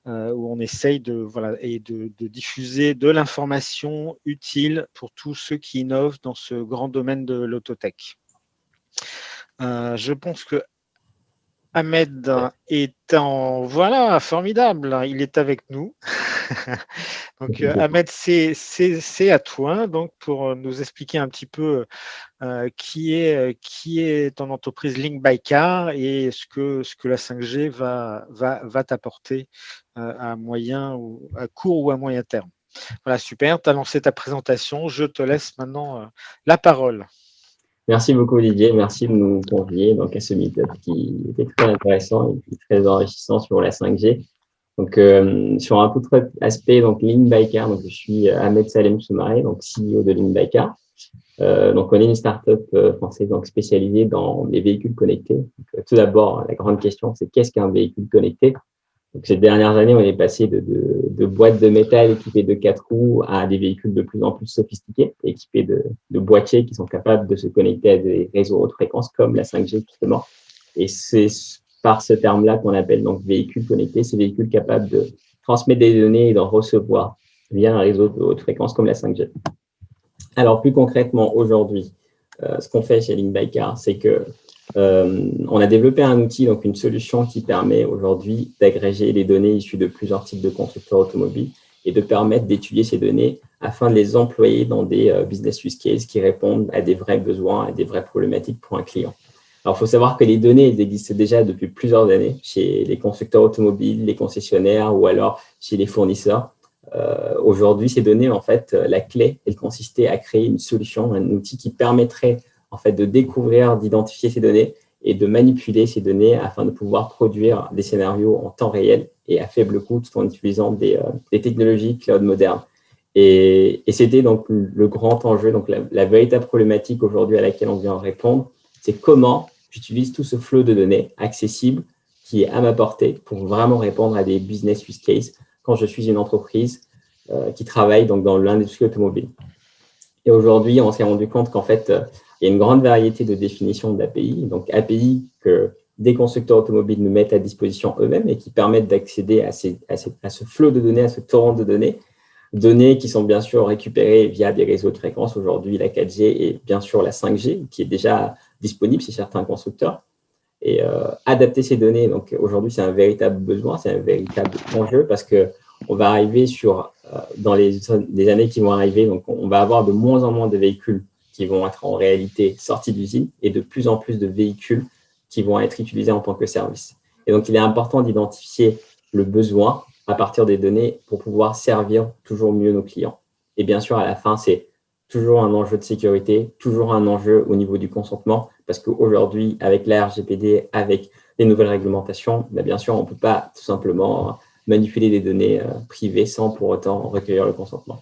où on essaye de diffuser de l'information utile pour tous ceux qui innovent dans ce grand domaine de l'autotech. Je pense que Ahmed est formidable, il est avec nous. Donc Ahmed, c'est à toi donc pour nous expliquer un petit peu qui est ton entreprise Link by Car et ce que la 5G va t'apporter à court ou à moyen terme. Voilà, super, tu as lancé ta présentation, je te laisse maintenant la parole. Merci beaucoup Olivier, merci de nous convier donc, à ce meet-up qui était très intéressant et puis très enrichissant sur la 5G. Donc, sur un autre aspect, donc Link by Car, donc je suis Ahmed Salem Soumaré, donc CEO de Link by Car. Donc, on est une start-up française donc spécialisée dans les véhicules connectés. Donc, tout d'abord, la grande question, c'est qu'est-ce qu'un véhicule connecté? Donc, ces dernières années, on est passé de boîtes de métal équipées de 4 roues à des véhicules de plus en plus sophistiqués, équipés de boîtiers qui sont capables de se connecter à des réseaux haute fréquence comme la 5G, justement. Et c'est par ce terme-là qu'on appelle donc véhicules connectés, ces véhicules capables de transmettre des données et d'en recevoir via un réseau de haute fréquence comme la 5G. Alors, plus concrètement, aujourd'hui, ce qu'on fait chez Link by Car, c'est que on a développé un outil, donc une solution qui permet aujourd'hui d'agréger les données issues de plusieurs types de constructeurs automobiles et de permettre d'étudier ces données afin de les employer dans des business use cases qui répondent à des vrais besoins et des vraies problématiques pour un client. Alors, il faut savoir que les données existent déjà depuis plusieurs années chez les constructeurs automobiles, les concessionnaires ou alors chez les fournisseurs. Aujourd'hui, ces données, en fait, la clé, elle consistait à créer une solution, un outil qui permettrait en fait, de découvrir, d'identifier ces données et de manipuler ces données afin de pouvoir produire des scénarios en temps réel et à faible coût tout en utilisant des technologies cloud modernes. Et c'était donc le grand enjeu, donc la véritable problématique aujourd'hui à laquelle on vient répondre, c'est comment j'utilise tout ce flot de données accessible qui est à ma portée pour vraiment répondre à des business use cases quand je suis une entreprise qui travaille donc dans l'industrie automobile. Et aujourd'hui, on s'est rendu compte qu'en fait, il y a une grande variété de définitions d'API, donc API que des constructeurs automobiles nous mettent à disposition eux-mêmes et qui permettent d'accéder à ce flot de données, à ce torrent de données qui sont bien sûr récupérées via des réseaux de fréquences, aujourd'hui la 4G et bien sûr la 5G, qui est déjà disponible chez certains constructeurs. Et adapter ces données, donc aujourd'hui c'est un véritable besoin, c'est un véritable enjeu parce qu'on va arriver dans les années qui vont arriver, donc on va avoir de moins en moins de véhicules qui vont être en réalité sortis d'usine et de plus en plus de véhicules qui vont être utilisés en tant que service. Et donc, il est important d'identifier le besoin à partir des données pour pouvoir servir toujours mieux nos clients. Et bien sûr, à la fin, c'est toujours un enjeu de sécurité, toujours un enjeu au niveau du consentement, parce qu'aujourd'hui, avec la RGPD, avec les nouvelles réglementations, bien sûr, on ne peut pas tout simplement manipuler des données privées sans pour autant recueillir le consentement.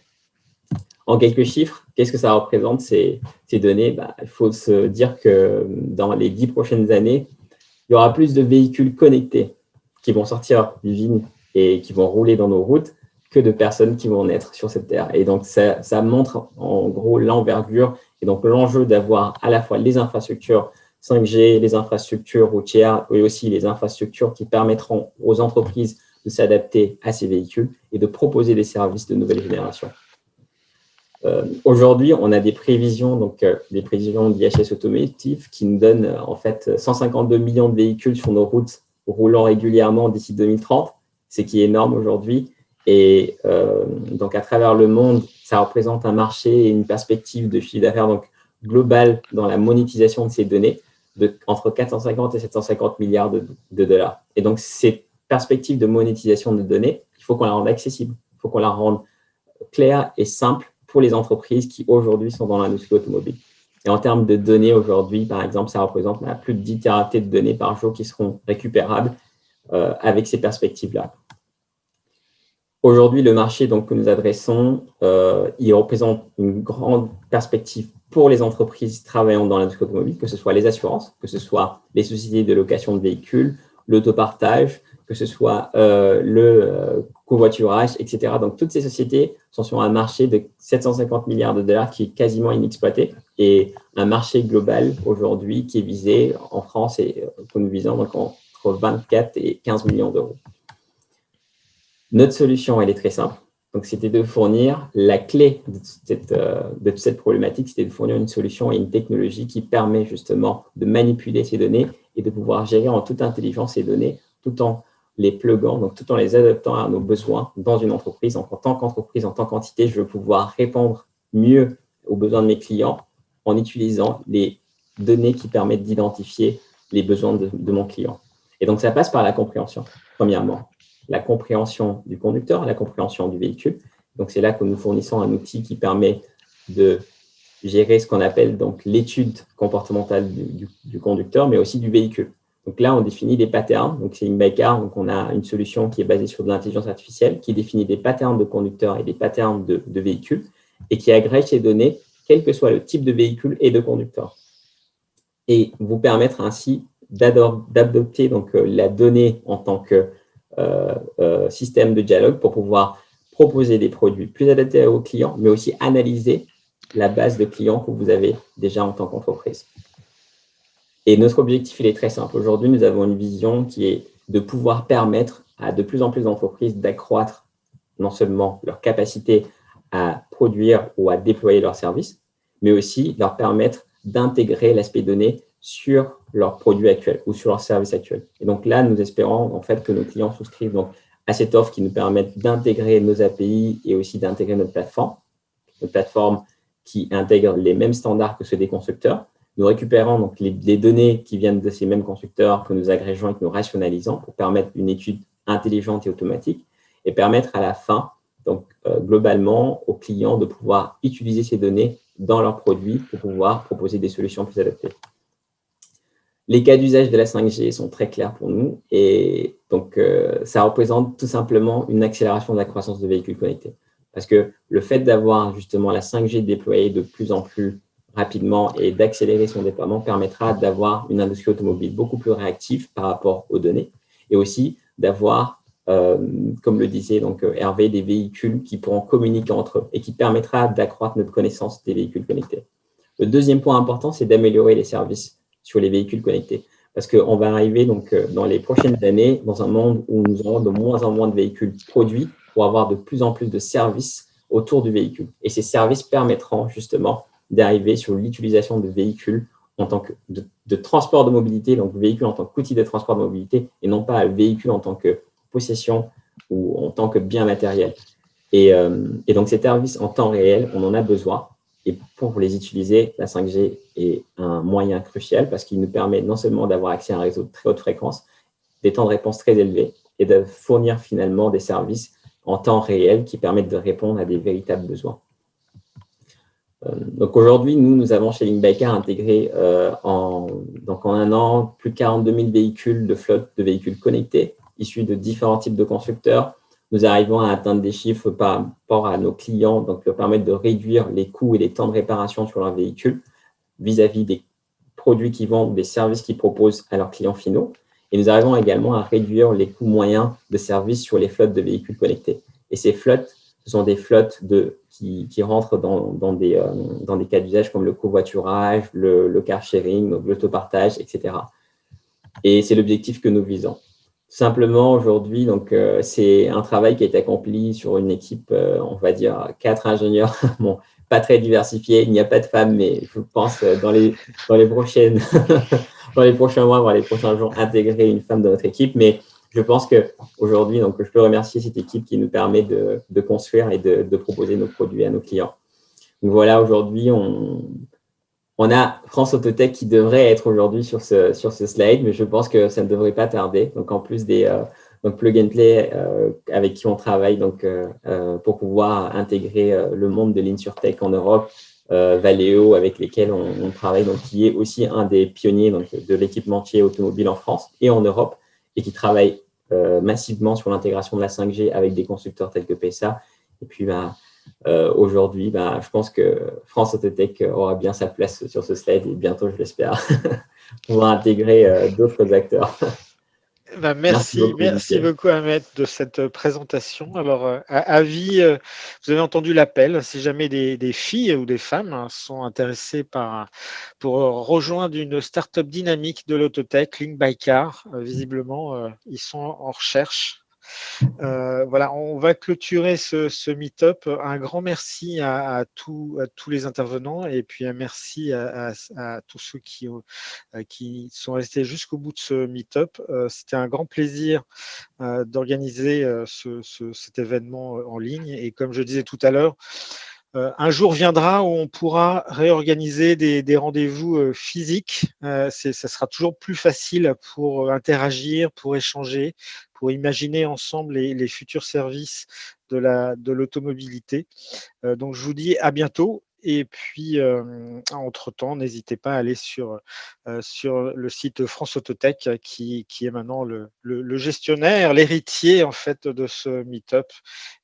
En quelques chiffres, qu'est-ce que ça représente ces données? Il faut se dire que dans les 10 prochaines années, il y aura plus de véhicules connectés qui vont sortir d'usine et qui vont rouler dans nos routes que de personnes qui vont naître sur cette terre. Et donc, ça montre en gros l'envergure et donc l'enjeu d'avoir à la fois les infrastructures 5G, les infrastructures routières et aussi les infrastructures qui permettront aux entreprises de s'adapter à ces véhicules et de proposer des services de nouvelle génération. Aujourd'hui, on a des prévisions, donc des prévisions d'IHS Automotive qui nous donnent en fait 152 millions de véhicules sur nos routes roulant régulièrement d'ici 2030, ce qui est énorme aujourd'hui. Et donc, à travers le monde, ça représente un marché et une perspective de chiffre d'affaires donc global dans la monétisation de ces données entre 450 et 750 milliards de dollars. Et donc, cette perspective de monétisation de données, il faut qu'on la rende accessible, il faut qu'on la rende claire et simple pour les entreprises qui aujourd'hui sont dans l'industrie automobile. Et en termes de données aujourd'hui, par exemple, ça représente plus de 10 téraoctets de données par jour qui seront récupérables avec ces perspectives-là. Aujourd'hui, le marché donc, que nous adressons, il représente une grande perspective pour les entreprises travaillant dans l'industrie automobile, que ce soit les assurances, que ce soit les sociétés de location de véhicules, l'autopartage, que ce soit le covoiturage, etc. Donc, toutes ces sociétés sont sur un marché de 750 milliards de dollars qui est quasiment inexploité et un marché global aujourd'hui qui est visé en France et que nous visons donc entre 24 et 15 millions d'euros. Notre solution, elle est très simple. Donc, c'était de fournir la clé de toute cette problématique, c'était de fournir une solution et une technologie qui permet justement de manipuler ces données et de pouvoir gérer en toute intelligence ces données tout en les pluguant, donc tout en les adaptant à nos besoins dans une entreprise. Donc, en tant qu'entreprise, en tant qu'entité, je veux pouvoir répondre mieux aux besoins de mes clients en utilisant les données qui permettent d'identifier les besoins de mon client. Et donc, ça passe par la compréhension, premièrement. La compréhension du conducteur, la compréhension du véhicule. Donc, c'est là que nous fournissons un outil qui permet de gérer ce qu'on appelle donc l'étude comportementale du conducteur, mais aussi du véhicule. Donc là, on définit des patterns. Donc, c'est InByCar. Donc, on a une solution qui est basée sur de l'intelligence artificielle qui définit des patterns de conducteurs et des patterns de véhicules et qui agrège ces données, quel que soit le type de véhicule et de conducteur. Et vous permettre ainsi d'adopter donc la donnée en tant que système de dialogue pour pouvoir proposer des produits plus adaptés aux clients, mais aussi analyser la base de clients que vous avez déjà en tant qu'entreprise. Et notre objectif, il est très simple. Aujourd'hui, nous avons une vision qui est de pouvoir permettre à de plus en plus d'entreprises d'accroître non seulement leur capacité à produire ou à déployer leurs services, mais aussi leur permettre d'intégrer l'aspect données sur leurs produits actuels ou sur leurs services actuels. Et donc là, nous espérons en fait que nos clients souscrivent donc à cette offre qui nous permet d'intégrer nos API et aussi d'intégrer notre plateforme qui intègre les mêmes standards que ceux des constructeurs. Nous récupérons donc les données qui viennent de ces mêmes constructeurs que nous agrégeons et que nous rationalisons pour permettre une étude intelligente et automatique et permettre à la fin, donc globalement, aux clients de pouvoir utiliser ces données dans leurs produits pour pouvoir proposer des solutions plus adaptées. Les cas d'usage de la 5G sont très clairs pour nous et donc ça représente tout simplement une accélération de la croissance de véhicules connectés. Parce que le fait d'avoir justement la 5G déployée de plus en plus rapidement et d'accélérer son déploiement permettra d'avoir une industrie automobile beaucoup plus réactive par rapport aux données et aussi d'avoir, comme le disait donc Hervé, des véhicules qui pourront communiquer entre eux et qui permettra d'accroître notre connaissance des véhicules connectés. Le deuxième point important, c'est d'améliorer les services sur les véhicules connectés. Parce qu'on va arriver donc, dans les prochaines années dans un monde où nous aurons de moins en moins de véhicules produits pour avoir de plus en plus de services autour du véhicule. Et ces services permettront justement d'arriver sur l'utilisation de véhicules en tant que de transport de mobilité, donc véhicule en tant qu'outil de transport de mobilité et non pas véhicule en tant que possession ou en tant que bien matériel. Et donc ces services en temps réel, on en a besoin. Et pour les utiliser, la 5G est un moyen crucial parce qu'il nous permet non seulement d'avoir accès à un réseau de très haute fréquence, des temps de réponse très élevés et de fournir finalement des services en temps réel qui permettent de répondre à des véritables besoins. Donc aujourd'hui, nous avons chez InByCar intégré en un an plus de 42 000 véhicules de flotte de véhicules connectés issus de différents types de constructeurs. Nous arrivons à atteindre des chiffres par rapport à nos clients, donc leur permettre de réduire les coûts et les temps de réparation sur leurs véhicules vis-à-vis des produits qu'ils vendent, des services qu'ils proposent à leurs clients finaux. Et nous arrivons également à réduire les coûts moyens de services sur les flottes de véhicules connectés. Et ces flottes, ce sont des flottes qui rentrent dans des cas d'usage comme le covoiturage, le car sharing, l'autopartage, etc. Et c'est l'objectif que nous visons. Simplement, aujourd'hui, c'est un travail qui a été accompli sur une équipe, on va dire, 4 ingénieurs, bon, pas très diversifiés. Il n'y a pas de femmes, mais je pense dans les prochains mois, voire les prochains jours, intégrer une femme dans notre équipe. Mais je pense qu'aujourd'hui, je peux remercier cette équipe qui nous permet de construire et de proposer nos produits à nos clients. Donc voilà, aujourd'hui, on a France Autotech qui devrait être aujourd'hui sur ce slide, mais je pense que ça ne devrait pas tarder. Donc, en plus des Plug and Play avec qui on travaille pour pouvoir intégrer le monde de l'InsurTech en Europe, Valeo, avec lesquels on travaille, donc qui est aussi un des pionniers donc, de l'équipementier automobile en France et en Europe, et qui travaille massivement sur l'intégration de la 5G avec des constructeurs tels que PSA. Et puis, aujourd'hui, je pense que France Autotech aura bien sa place sur ce slide, et bientôt, je l'espère, on va intégrer d'autres acteurs. Merci beaucoup Ahmed de cette présentation. Alors, avis, vous avez entendu l'appel. Si jamais des filles ou des femmes sont intéressées pour rejoindre une start-up dynamique de l'autotech, Link by Car, visiblement, ils sont en recherche. Voilà, on va clôturer ce meet-up. Un grand merci à tous les intervenants, et puis un merci à tous ceux qui sont restés jusqu'au bout de ce meet-up. C'était un grand plaisir d'organiser cet événement en ligne, et comme je disais tout à l'heure, un jour viendra où on pourra réorganiser des rendez-vous physiques. Ça sera toujours plus facile pour interagir, pour échanger, pour imaginer ensemble les futurs services de l'automobilité. Donc, je vous dis à bientôt. Et puis, entre-temps, n'hésitez pas à aller sur le site France Autotech, qui est maintenant le gestionnaire, l'héritier en fait de ce meet-up,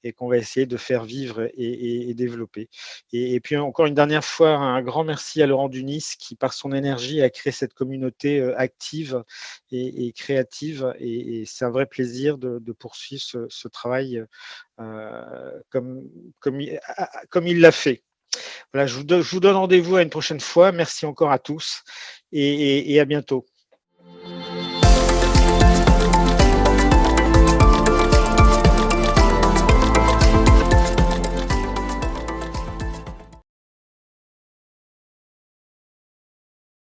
et qu'on va essayer de faire vivre et développer. Et puis, encore une dernière fois, un grand merci à Laurent Dunis, qui, par son énergie, a créé cette communauté active et créative. Et c'est un vrai plaisir de poursuivre ce travail comme il l'a fait. Voilà, je vous donne rendez-vous à une prochaine fois. Merci encore à tous, et à bientôt.